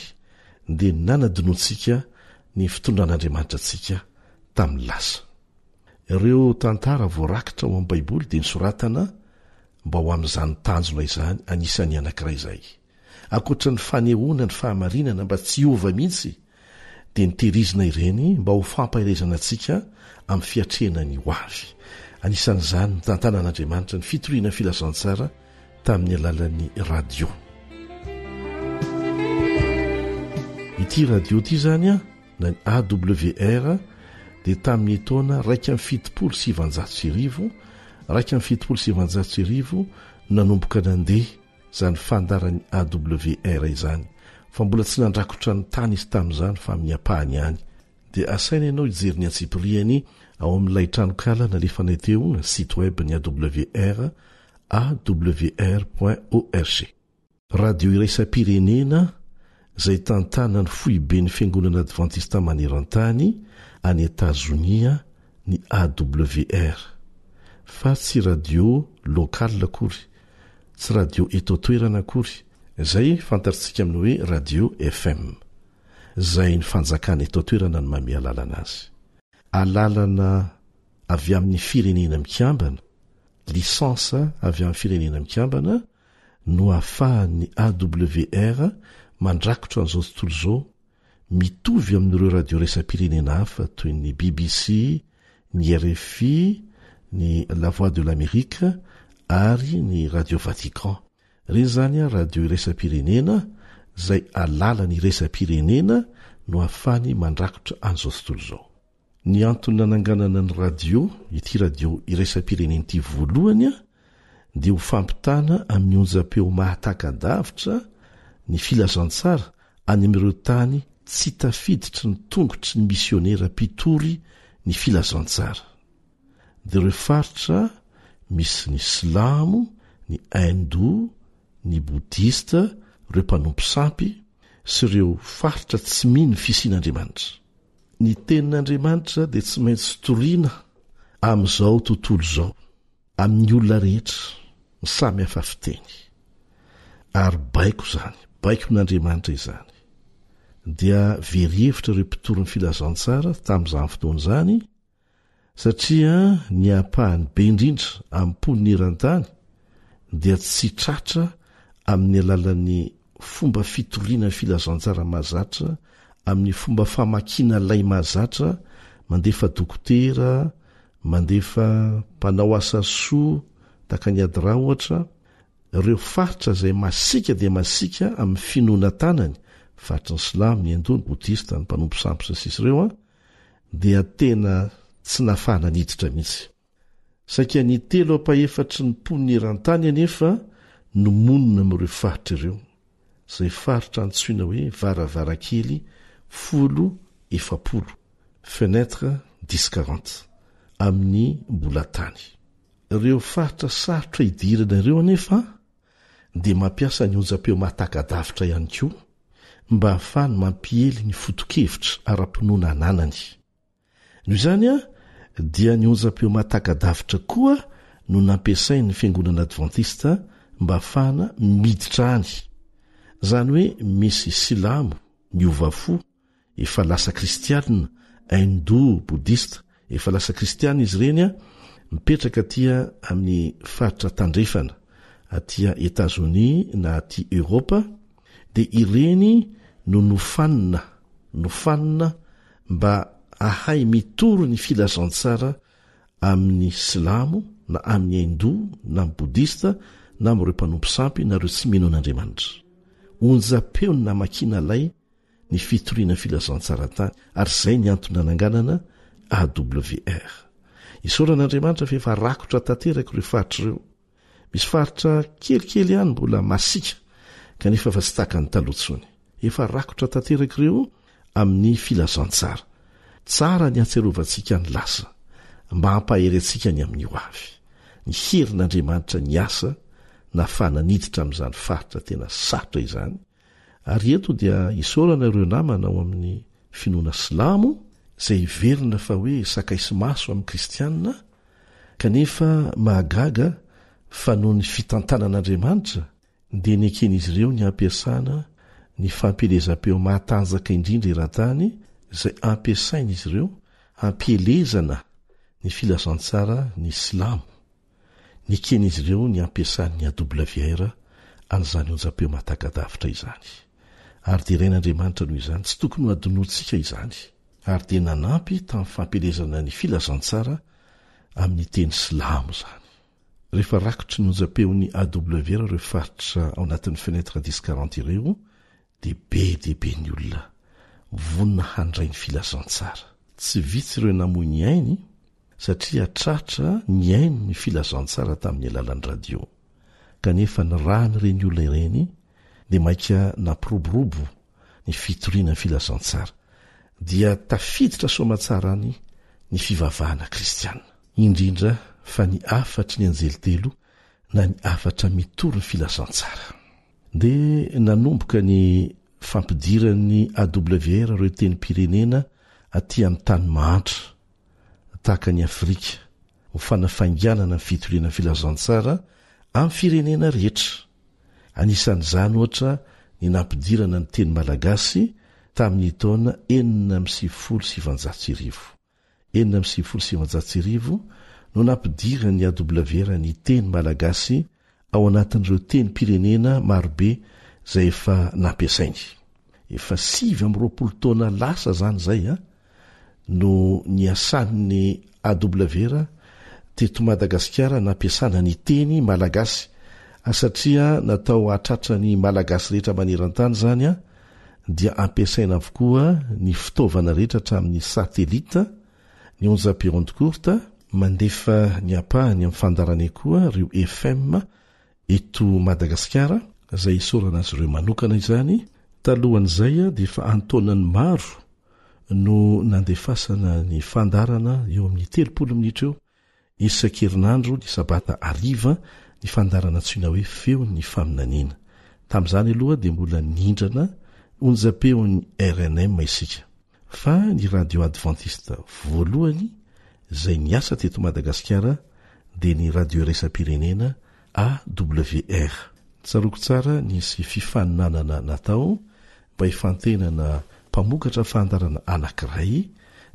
dia nanadinoantsika ny fitondran'Andriamanitra antsika tamin'ny lasa. Ireo tantara voarakitra ao amin'ny Baiboly dia nisoratana mba ho amin'izany tanjona izany, anisan'ny anankiray izay. Ankoatra ny fanehoana ny fahamarinana mba tsy hiova mihitsy dia nitehirizina ireny mba ho fampaherezana antsika amin'ny fiatrehana ny ho avy. Anisan'izany ny tantanan'Andriamanitra ny fitoriana filazantsara tamin'ny alalan'ny radio. Ity radio ity zany na ny AWR dia tamin'ny taona 1,790 nanomboka nandeha zany fandaran'ny AWR izany, fa mbola tsy nandrakotra ny tany izy tamin'izany fa amin'ny ampahany ihany. Dia asaina ianao hijery ny antsipiriany ao amin'ilay tranokala nalefa nay teo site web ny AWR awr.org. Radio iresa-pirenena izay tantana ny foibe ny fiangonana adventista maneran-tany any Etazonia ny AWR, fa tsy radio lokal akory, tsy radio eto toerana akory, izay fantaritsika amin'ny hoe radio FM, izay ny fanjakana eto toerana ny mame alalana azy. Alalana avy amin'ny firenena mikambana, lisansa avy amin'ny firenena mikambana no ahafahan'ny AWR mandrakotra an'izao tontolo izao, mitovy amin'ireo radio resa-pirenena hafa toy ny BBC, ny RFI, ny La Voix de l'Amérique ary ny Radio Vatican. Reny zany radio iresa-pirenena izay alalany iresa-pirenena no ahafahany mandrakotra an'izao tontolo izao. Ny antony nananganana ny radio, ity radio iresa-pirenena ity voalohany dia ho fampitana amin'ny onjam-peo mahataka-davitra ny filazantsara any amin'ireo tany tsy tafiditra ny tongotry ny misionera mpitory ny filazantsara. Dia ireo faritra misy ny silamo, ny hindou, ny boudista, ireo mpanompo sampy sy ireo faritra tsy mino fisian'Andriamanitra. Ny tenin'Andriamanitra dia tsy maintsy toriana amin'izao tontolo izao, amin'ny olona rehetra ny samy hafa fiteny. Ary baiko zany, baiko n'Andriamanitra izany. Dia very-hevitra ireo mpitory ny filazantsara tamin'izany fotoana izany, satria ny ampahany be indrindra amin'ny poniny eran-tany dia tsy tratra amin'ny alalan'ny fomba fitoriana filazantsara mahazatra, amin'ny fomba famakina lay mahazatra, mandefa dokotera, mandefa mpanao asa soa taka ny adira ohatra. Ireo faritra izay masika dia masika amin'ny finoana tanany, faritra ny silamo, ny hindou, ny boudista, ny mpanompo sampy sy sisa ireo dia tena tsy nafahana niditra mihitsy. Saika ny 3 apahefatry ny poniny eran-tany anefa no monina amin'ireo faritra ireo, izay faritra antsoina hoe varavarakely 10-40, fenêtre 10-40 amin'ny mbola tany. Ireo faritra sarotra idirana ireo anefa dia mampiasa ny onjam-peo mahataka-davitra ihany koa mba ahafahany mampiely ny foto-kevitra ara-pinoana ananany. Noho izany dia ny onjam-peo mahataka-davitra koa no nampiasain'ny fiangonana adventista mba ahafahana miditra any. Izany hoe misy silamo, miovafo, efa lasa kristianina, hindou, boudista, efa lasa kristianina izy ireny mipetraka tia amin'ny faritra tandrefana atia Etazonia na aty Europa, dia ireny no nofanina no fanina mba ahay mitoro ny filazantsara amin'ny silamo na amin'ny indo na amin'ny bodista na amin'ireo mpanompo sampy nareo tsy mino an'Andriamanitra. Onja-peony na makina lay ny fitoriana filazantsara tany ary izay ny antony nananganana AWR. Isaoran'Andriamanitra fa efa rakotra tanteraka ireo faritra ireo. Misy faritra kelikely ihany mbola masika kanefa fa tsy tahaka ny talohantsony. Efa rakotra tanteraka ireo amin'ny filazantsara. Tsara ny atserovantsika ny lasa mba hampahery antsika ny amin'ny ho avy. Ny herin'Andriamanitra ny asa na fananiditra amin'izany faritra tena sarotra izany. Ary eto dia isaorana ireo namana ao amin'ny finoana silamo izay iverina fa hoe sakaisy maso amin'ny kristianina kanefa mahagaga fa noho ny fitantanan'Andriamanitra dia ny eken'izy ireo ny ampiasana ny fampelezam-peo mahatanjaka indrindra eran-tany izay ampiasain'izy ireo hampielezana ny filazantsara ny silamo. Ny eken'izy ireo ny ampiasan'ny AWR an'izany onjam-peo mahatakadavitra izany. Ary dia rain'Andriamanitra noho izany tsy tokony ho adonontsika izany. Ary dia nanampy tamin'ny fampelezana ny filazantsara amin'ny teny silamo izany. Rehefa rakotry ny onjam-peon'ny AWR ireo faritra ao anatin'ny fenetra 1040 ireo dia be ny olona vonina handray ny filazantsara. Tsy vitsy ireo namoy ny ainy satria tratra ny ainy ny filazantsara tamin'ny alalan'ny radio. Kanefa ny rahany ireny olona ireny dia maika nampiroborobo ny fitoriana ny filazantsara dia tafiditra soamantsarany ny fivavahana kristianina. Indrindra fa ny afatry ny anjely telo na ny afatra mitoro ny filazantsara. Dia nanomboka ny fampidiran'ny AWR ireo teny pirenena aty amin'ny tany mahantra tahaka ny Afrika ho fanafainganana ny fitoriana ny filazantsara amin'ny firenena rehetra. Anisan'izany ohatra ny nampidirana ny teny malagasy tamin'ny taona 1977 no nampidira ny AWR ny teny malagasy ao anatin'ireo teny pirenena marobe izay efa nampiasainy. Efa 20 taona lasa zany zay no niasan'ny AWR teto Madagasikara nampiasana ny teny malagasy satria natao hatratra ny malagasy rehetra maneran-tany zany dia ampiasaina avokoa ny fitaovana rehetra hatramin'ny satelita ny onjam-peo onde courte mandefa ny apahany amin'ny fandarany koa rio FM eto Madagasikara izay isorana azy ireo manokana izany. Talohan'izay dia efa antonany maro no nandefasana ny fandarana eo amin'ny 30 minitra eo isan-kerinandro ny sabata ariva ny fandarana tsoina hoe feo ny faminaniana. Tamin'izany aloha dia mbola nindrana onjam-peon'ny RNM isika. Fa ny radio adventiste voalohany izay niasa teto Madagasikara dia ny radio raisam-pirenena AWR. Tsaroko tsara nisy fifaninanana natao mba hifantenana mpamokatra fandarana anankiray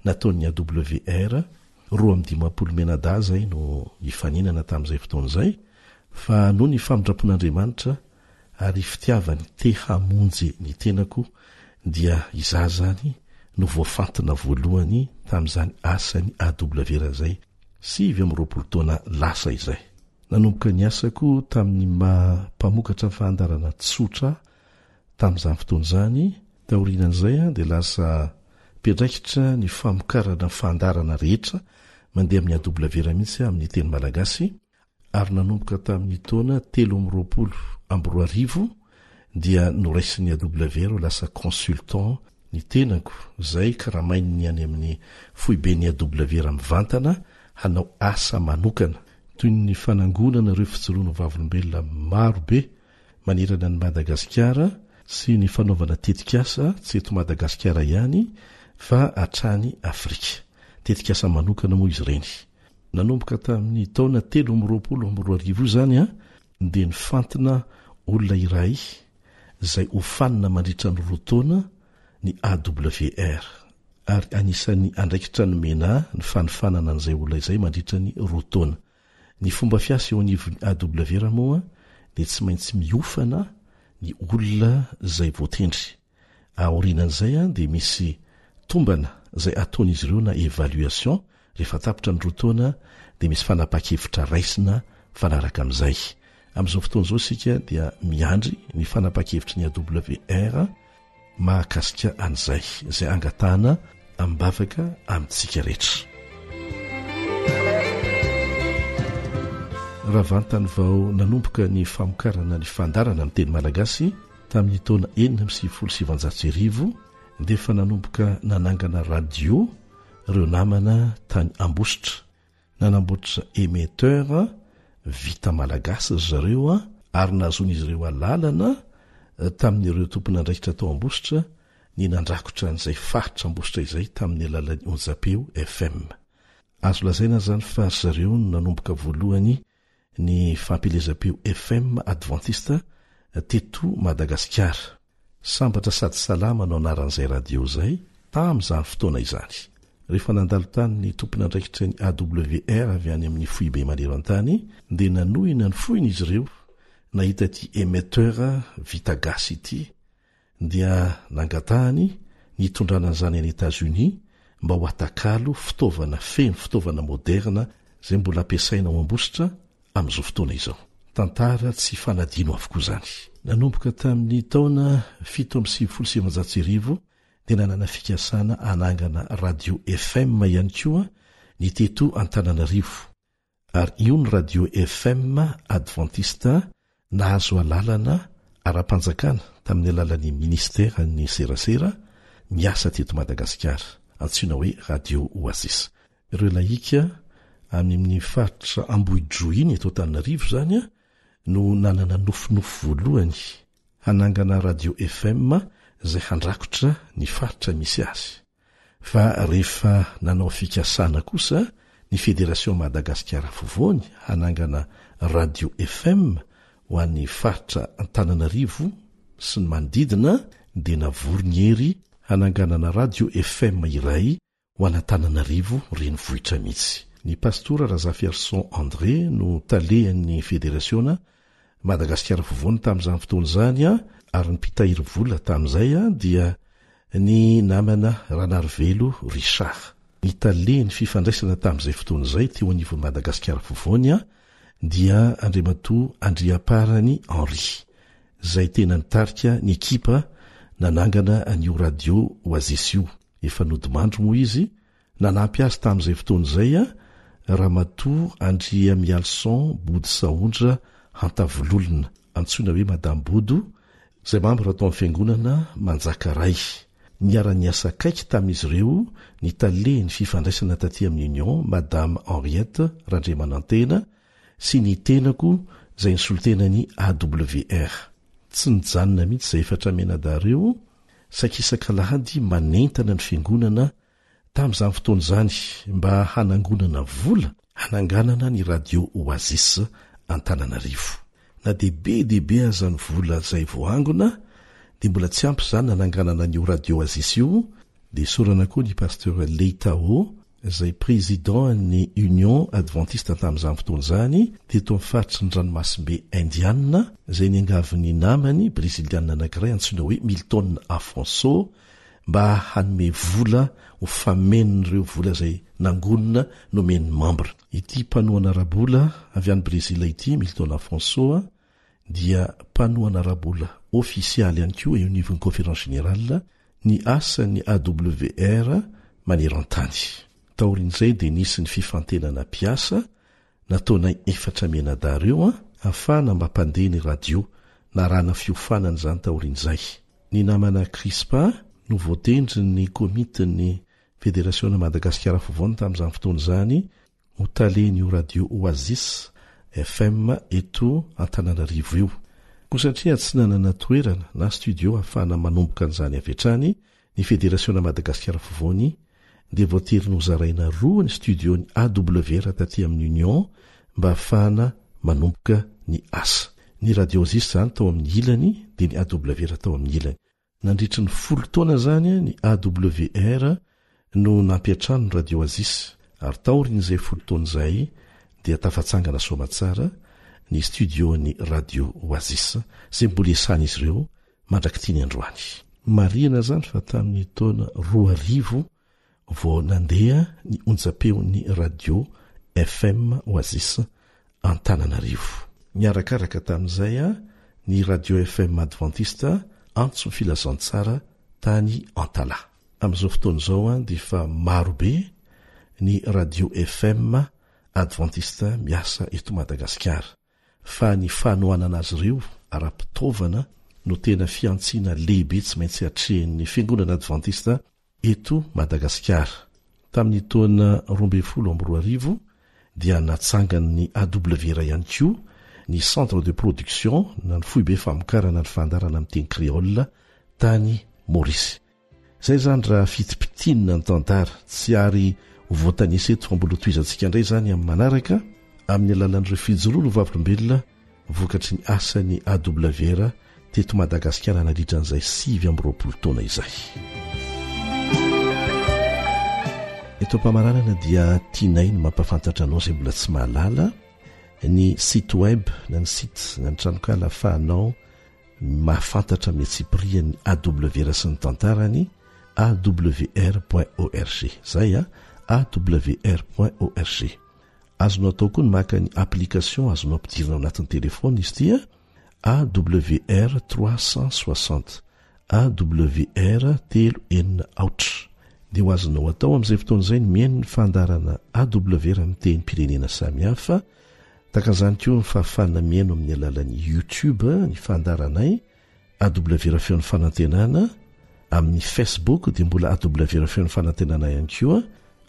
nataon'ny AWR 12 menada zay no hifaninana tamin'izay fotoan'izay fa noho ny famindrapon'Andriamanitra ary fitiavany te hamonjy ny tenako dia izazany no voafantina voalohany tamin'izany asany AWR zay 20 taona lasa izay. Nanomboka ny asako tamin'ny mpamokatra fandarana tsotra tamin'izany fotoan'izany taorinan'izay dia lasa mpiandraikitra ny famokarana fandarana rehetra mandeha amin'ny AWR mihitsy amin'ny teny malagasy. Ary nanomboka tamin'ny taona 13 dia noraisin'ny AWR lasa consultant ny tenako zay karamainy ny any amin'ny foiben'ny AWR mivantana hanao asa manokana toy ny fanangonana ireo fijoroana vavolombelona maro be manerana ny Madagasikara sy ny fanaovana tetikasa tsy eto Madagasikara ihany fa hatrany Afrika. Tetikasa manokana moa izy ireny. Nanomboka tamin'ny taona 13 zany dia nifantina olona iray izay hofanina mandritra ny rotaona ny AWR ary anisan'ny andraikitra ny mena ny fanifanana an'izay olona izay mandritra ny rotaona. Ny fomba fiasa eo anivon'ny AWR moa dia tsy maintsy miofana ny olona izay voatendry aorinan'izay a dia misy tombana izay ataon'izy ireo na évaluation rehefa tapitra ny roataona dia misy fanapa-kevitra raisina fanaraka amin'izay. Amin'izao fotoana izao isika dia miandry ny fanapa-kevitry ny AWR mahakasika an'izay izay angatahana ambavaka amintsika rehetra. Raha vantany vao nanomboka ny famokarana ny fandarana amin'ny teny malagasy tamin'ny taona 1997 dia efa nanomboka nanangana radio ireo namana tany Ambositra, nanamboatra émetteur vita malagasy zareo ary nahazon'izy ireo alalana tamin'ireo tompon'andraikitra tao Ambositra ny nandrakotra an'izay faritra Ambositra izay tamin'ny alalan'ny Onjapeo FM. Azo lazaina zany fa zareo nanomboka voalohany ny fampelezam-peo FM Adventiste teto Madagasikara. Sambatra sady salama no anaran'izay radio izay tamin'izany fotoana izany. Rehefa nandalo tany ny tompon'andraikitra ny AWR avy any amin'ny foibe maneran an-tany dia nanohina ny foin'izy ireo nahita ity émetteur vita gasy ity dia nangatahany nitondranan'izany any États-Unis mba ho atakalo fitaovana feno fitaovana moderna izay mbola ampiasaina ao Ambositra amin'izao fotoana izao. Tantara tsy fanadino avokoa izany. Nanomboka tamin'ny taona 1790 dia nanana fikasana anangana radio FM ihany koa ny teto Antananarivo. Ary io ny radio FM Adventiste nahazo alalana ara-panjakana tamin'ny alalan'ny ministera ny serasera miasa teto Madagasikara, antsoina hoe radio Oasis. Ireo laika amin'ny faritra Ambohidroiny eto Antananarivo zany no nanana nofinofo voalohany hanangana radio FM izay handrakotra ny faritra misy azy. Fa rehefa nanao fikasana kosa ny Fédération Madagasikara fovoany hanangana radio FM ho an'ny faritra Antananarivo sy ny manodidina dia navory ny hery hananganana radio FM iray ho an'Antananarivo renivohitra mihitsy. Ny pastora Razafierson André no talehan'ny Fédération Madagasikara fovoany tamin'izany fotoana izany ary ny mpitahiry vola tamin'izay dia ny namana Ranarivelo Richard. Ny talehan'ny fifandraisana tamin'izay fotoana izay teo anivon'ny Madagasikara fovoany dia Andriamatoa Andriaparany Henri izay tena nitarika ny ekipa nanangana an'io radio Oasis io. Efa nodimandro moa izy nanampy azy tamin'izay fotoana izay Ramatoa Andria Mialson Body Saondra Hantavololona, antsoina hoe Madame Bodo, izay mambra tao amin'ny fiangonana Manjakaray. Niara-niasa akaiky tamin'izy ireo ny talehan'ny fifandraisana taty amin'ny Union Madame Henriette Randriamanantena sy ny tenako izay nisolitenany AWR. Tsy nijanona mihitsy izay efatra menadareo sakisakalahady manentana ny fiangonana tamin'izany fotoana izany mba hanangonana vola hananganana ny radio Oasis Antananarivo. Na dehibe azany vola izay voangona dia mbola tsy ampy izany nananganana ny radio Oasis io dia sorana koa ny pasteur Leitao izay président ny Union Adventiste tamin'izany fotoana izany teto amin'ny faritry ny ranomasimbe Indiana izay niangavin'ny namany Brésiliana anankiray antsoina hoe Milton Afonso mba hanome vola ho famen'ireo vola izay nangonina nomen'ny membre. Ity mpanoana arabola avy any Brezila ity Milton Afonso dia mpanoana arabola ofisialy ihany koa eo anivon'ny conférence générale ny asan'ny AWR maneran-tany. Taorin'izay dia nisy ny fifantenana piasa nataonay 4 menadareo ahafahana mampandeha ny radio na rahana fiofanana izany taorin'izay. Ny namana Crispa no voatendry ny komitiny Fédération Madagasikara fovoany tamin'izany fotoana izany ho talehan'io radio Oasis FM eto Antananarivo io. Koa satria tsy nanana toerana na studio ahafahana manomboka an'izany avetrany ny Fédération Madagasikara fovoany dia voatery nozaraina roa ny studio ny AWR taty amin'ny Union mba ahafahana manomboka ny asa. Ny radio Oasis zany tao amin'ny ilany dia ny AWR tao amin'ny ilany. Nandritry ny 10 taona zany ny AWR no nampiatrano ny radio Oasis ary taorin'izay 10 taona izay dia tafatsangana soamatsara ny studio ny radio Oasis izay mbola isan'izy ireo mandrakitiny androany. marina zany fa tamin'ny taona 2000 vao nandeha ny onjam-peon'ny radio FM Oasis Antananarivo. Niarakaraka tamin'izay ny radio FM Adventiste antso filazantsara tany Antala. Amin'izao fotoana izao dia fa marobe ny radio FM Adventiste miasa eto Madagasikara. Fa ny fanohanana azy ireo ara-pitaovana no tena fiantsiana lehibe tsy maintsy hatrehan'ny fiangonana Adventiste eto Madagasikara. Tamin'ny taona 2012 dia natsangan'ny AWR ihany koa ny centre de production na ny foibe famokarana ny fandarana amin'ny teny créole tany Maurice. Zay zany raha fitipitinina ny tantara tsy ary voatanisa eto mbola toizantsika indray zany amin'ny manaraka amin'ny alalan'ireo fijoroano vavolombelona vokatry ny asan'ny AWR teto Madagasikara nadritran'izay 20 taona izay. Eto am-pamaranana dia tianay ny mampafantatra anao izay mbola tsy mahalala ny site web na ny site na ny tranokala ahafahanao mahafantatra amin'ny tsiprian'ny AWR sy ny tantarany awr.org. Zay awr.org. Azonao atao koa ny maka ny application azonao ampidirina ao anatin'ny telefona izy tia AWR 360 AWR 3 ouch. Dia ho azonao atao amin'izay fotoana izay ny mihaino ny fandarana AWR amin'ny teny pirenena samihafa. Takan'izany koa ny fahafahana mihaino amin'ny alalan'ny YouTube ny fandaranay AWR feon'ny fanantenana, amin'ny Facebook dia mbola AWR feon'ny fanantenana ihany koa,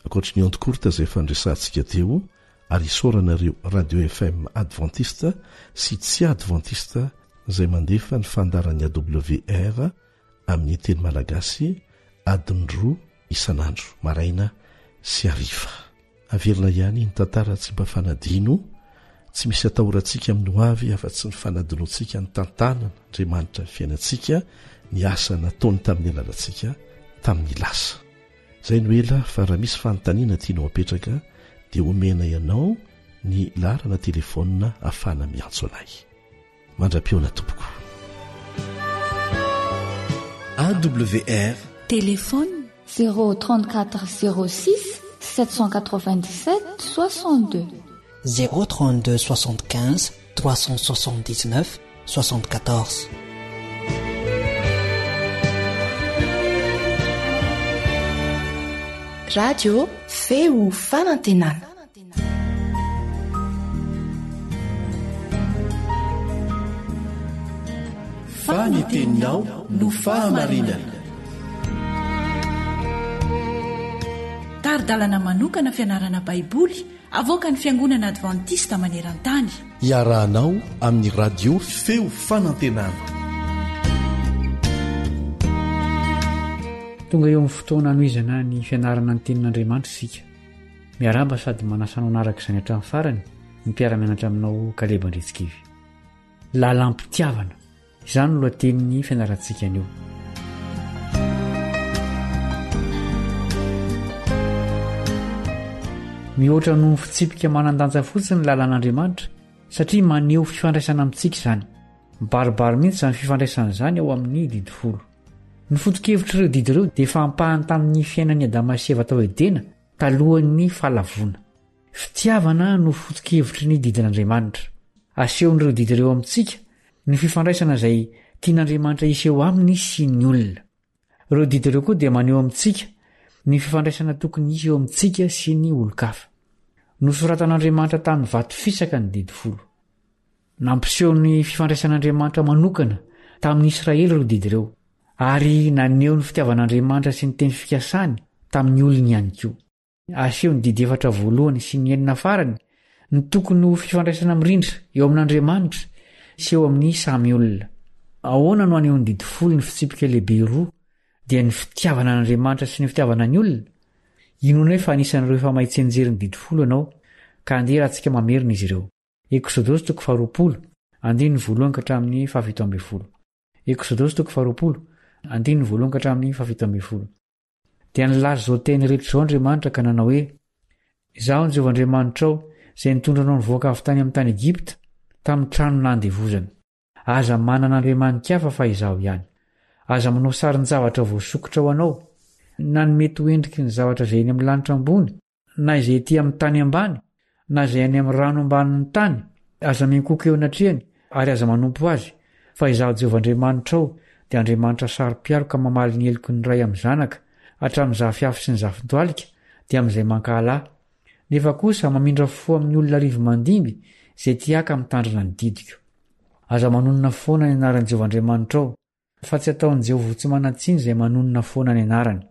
ankoatra ny onde courte izay fandresantsika teo, ary isoranareo radio FM Adventiste sy tsy Adventiste izay mandefa ny fandaran'ny AWR amin'ny teny malagasy adiny 2 isan'andro, maraina sy hariva. Averina ihany ny tantara tsy mba fanadino, tsy misy atahorantsika amin'ny hoavy afa-tsy ny fanadinoantsika ny tantanana Andriamanitra ny fiainantsika, ny asa nataony tamin'ny alalantsika tamin'ny lasa. Zay no ela fa raha misy fanontaniana tianao apetraka dia omena ianao ny larana telefona ahafahana miantso anay. Mandra-piona tompoko. AWR téléphone 034 06 797 62 032 75 379 74. Radio feo fanantenana. Faniteninao no fahamarinana. Taridalana manokana fianarana baiboly avoaka ny fiangonana Adventista maneran-tany. Iarahanao amin'ny radio feo fanantenana. Tonga eo amin'ny fotoana anoizana ny fianarana ny tenin'Andriamanitra isika. Miaramba sady manasanao naraka izany hatramin'ny farany ny mpiara-mianatra aminao Kaleba Andretsikivy. Lalam-pitiavana, izany no lohatenin'ny fianarantsika anio. Mihoatra no fitsipika manandanja fotsiny ny lalan'Andriamanitra satria maneho fifandraisana amintsika izany. Mibaribary mihitsy izany fifandraisana izany ao amin'ny didy folo. Ny foto-kevitra ireo didy ireo dia fampahany tamin'ny fiainan'ny Adama sy Eva tao Edena talohan'ny fahalavona. Fitiavana no foto-kevitry ny didin'Andriamanitra. Asehon'ireo didy ireo amintsika ny fifandraisana izay tian'Andriamanitra iseho aminy sy ny olona. Ireo didy ireo koa dia maneho amintsika ny fifandraisana tokony iseho amintsika sy ny olon-kafa. Nosoratan'Andriamanitra tamin'ny vato fisaka ny didy folo. Nampiseho ny fifandraisan'Andriamanitra manokana tamin'ny Israely ireo didy ireo. Ary naneho ny fitiavan'Andriamanitra sy ny teny fikasany tamin'ny olony ihany koa. Aseho ny didy efatra voalohany sy ny enina farany ny tokony ho fifandraisana mirindra eo amin'Andriamanitra sy eo amin'ny samy olona. Ahoana no aneho ny didy folo ny fitsipika lehibe roa dia ny fitiavana n'Andriamanitra sy ny fitiavana ny olona? Inoana hoe fa anisan'ireo efa mahitsenjery ny didy folo ianao ka andeha raha tsika mamerina izy ireo. Eksodosy 20 andiny voalohany ka hatramin'ny 17. Eksodosy 20 andiny voalohany ka hatramin'ny 17. Dia nilaza izao teny rehetra izao Andriamanitra ka nanao hoe: Izaho ny Jehovah Andriamanitrao izay nitondranao nivoaka avy tany amin'ny tany Egipta tamin'ny trano nandevozana. Aza manana andriamanikafa fa izaho ihany. aza manao saryny zavatra voasokotra ho anao na ny mety hoendriky ny zavatra izay eny amin'ny lanitra ambony na izay ety amin'ny tany ambany na izay any amin'ny rano ambanin'ny tany aza mikoka eo anatrehany ary aza manompo azy fa izaho Jehovahandriamanitra ao dia Andriamanitra saro-piaro ka mamaly ny heloky ny ray amin'ny zanaka hatramin'ny zafiafy sy ny zafintoalika dia amin'izay mankahalahy nefa kosa mamindra fo amin'ny olona rivo mandimby izay tiaka mitandrina ny didiko. Aza manonona foana ny anaran'i Jehovahandriamanitra ao fa tsy ataon'i Jehovah tsy manatsiny izay manonona foana ny anarany.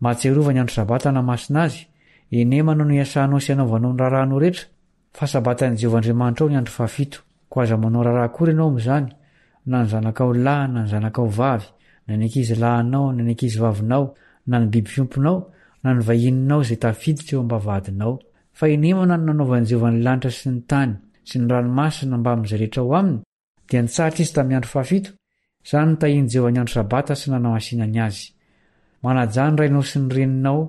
Mahatsiarova ny andro sabata namasina azy ene manao ny asanao sy anaovanao ny rahanao rehetra fa sabatan'i Jehovahandriamanitra ao ny andro fahafito ko aza manao raharaha kory ianao amin'izany na ny zanakao lahy na ny zanakao vavy na ny ankizy lahinao na ny ankizy vavinao na ny biby fiomponao na ny vahininao izay tafiditra eo am-bavahadinao fa enemana ny nanaovan'i Jehovah ny lanitra sy ny tany sy ny ranomasina mba amin'izay rehetra ao aminy dia nitsahatra izy tamin'ny andro fahafito. Izany no tahiany Jehovah ny andro sabata sy nanao asinany azy. Manajany rainao sy ny reninao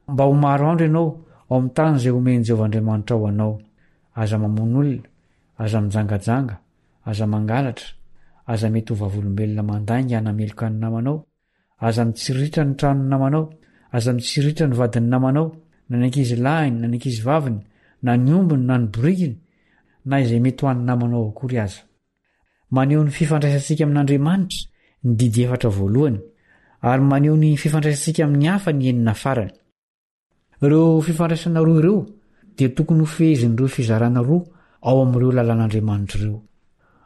mba ho maro andro ianao ao amin'ny tany izay omeny Jehovahandriamanitra ao anao. Aza mamono olona, aza mijangajanga, aza mangalatra, aza mety ho vavolombelona mandainga hanameloka ny namanao, aza mitsiritra ny tranony namanao, aza mitsiritra ny vadiny namanao, na ny ankizy lahiny na ny ankizy vaviny, na ny ombiny na ny borikiny, na izay mety ho an'ny namanao akory aza. Maneho ny fifandraisantsika amin'Andriamanitra ny didy efatra voalohany ary maneho ny fifandraisantsika amin'ny hafa ny enina farany. Ireo fifandraisana roa ireo dia tokony ho fehezin'ireo fizarana roa ao amin'ireo lalàn'Andriamanitra ireo.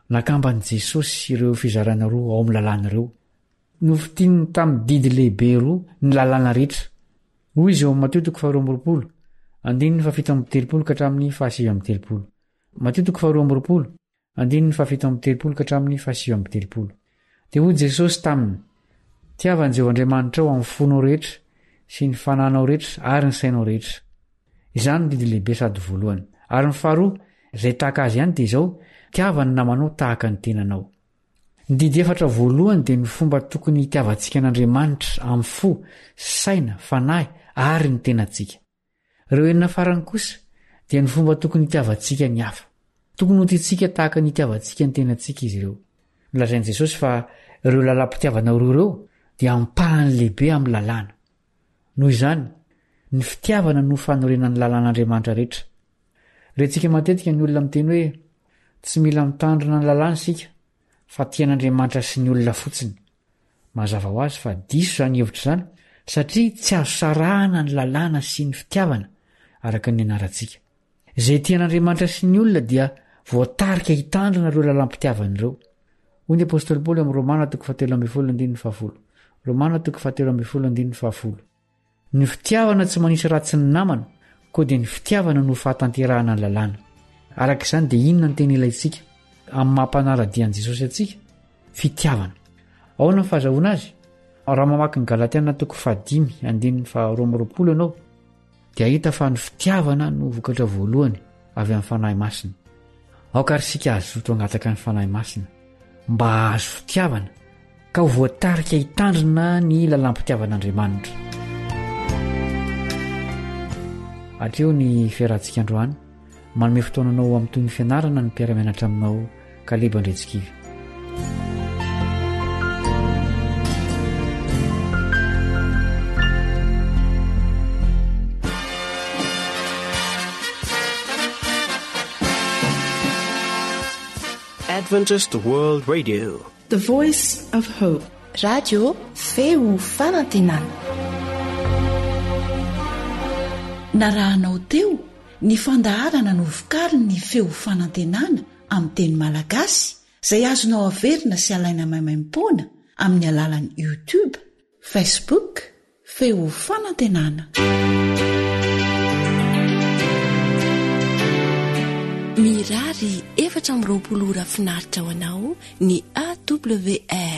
Nakamban'i Jesosy ireo fizarana roa ao amin'ny lalàna ireo. Nofitininy tamin'ny didy lehibe roa ny lalàna rehetra. Hoy izy ao amin'ny Mateo 2:20, andininy 7:30 ka hatramin'ny 7:30. Mateo 2:20, andininy 7:30 ka hatramin'ny 7:30. Dia hoy Jesosy taminy: tiavan'i Jehovahandriamanitra ao amin'ny fonao rehetra sy ny fananao rehetra ary ny sainao rehetra. Izany no didy lehibe sady voalohany. Ary ny faharoa izay tahaka azy ihany dia izao: tiava ny namanao tahaka ny tenanao. Ny didy efatra voalohany dia ny fomba tokony hitiavantsika an'Andriamanitra amin'ny fo, saina, fanahy ary ny tenantsika. Ireo enina farany kosa dia ny fomba tokony hitiavantsika ny hafa. Tokony ho tiantsika tahaka ny hitiavantsika ny tenantsika izy ireo. Nolazain'i Jesosy fa ireo lalam-pitiavana roa ireo dia ampahany lehibe amin'ny lalàna. Noho izany, ny fitiavana no fanorenan'ny lalàn'Andriamanitra rehetra. Rentsika matetika ny olona miteny hoe tsy mila mitandrina ny lalàna isika fa tian'Andriamanitra sy ny olona fotsiny. Mazava ho azy fa diso izany hevitra izany satria tsy azo sarahana ny lalàna sy ny fitiavana araka ny anarantsika. Izay tian'Andriamanitra sy ny olona dia voatarika hitandrina ireo lalam-pitiavana ireo. Hoy ny apôstôly Paoly amin'ny Romana 7:10. Romana 7:10. Ny fitiavana tsy manisy ratsy ny namana, koa dia ny fitiavana no fahatanterahana ny lalàna. Araka izany dia inona ny teny ilayntsika amin'ny mampanara-dian'i Jesosy atsika? Fitiavana. Ahoana ny fahazahoana azy? Raha mamaky ny Galatiana 5:2 ianao dia hita fa ny fitiavana no vokatra voalohany avy amin'ny fanahy masina. Aoka ary sika azoto hangataka ny fanahy masina mba azo fitiavana ka ho voatarika hitandrina ny lalam-pitiavan'Andriamanitra. Hatreo ny fiarahantsika androany, manome fotoananao amin'ny toy ny fianarana ny mpiara-mianatra aminao Kaleba Ndretsikivy. Adventist World Radio, The Voice of Hope. Radio feo fanantenana. Narahanao teo ny fandaharana no vokariny ny feo fanantenana amin'ny teny malagasy izay azonao averina sy alaina maimaimpoana amin'ny alalan'ny YouTube, Facebook, feo fanantenana. Mirary 420 ora finaritra ho anao ny AWR.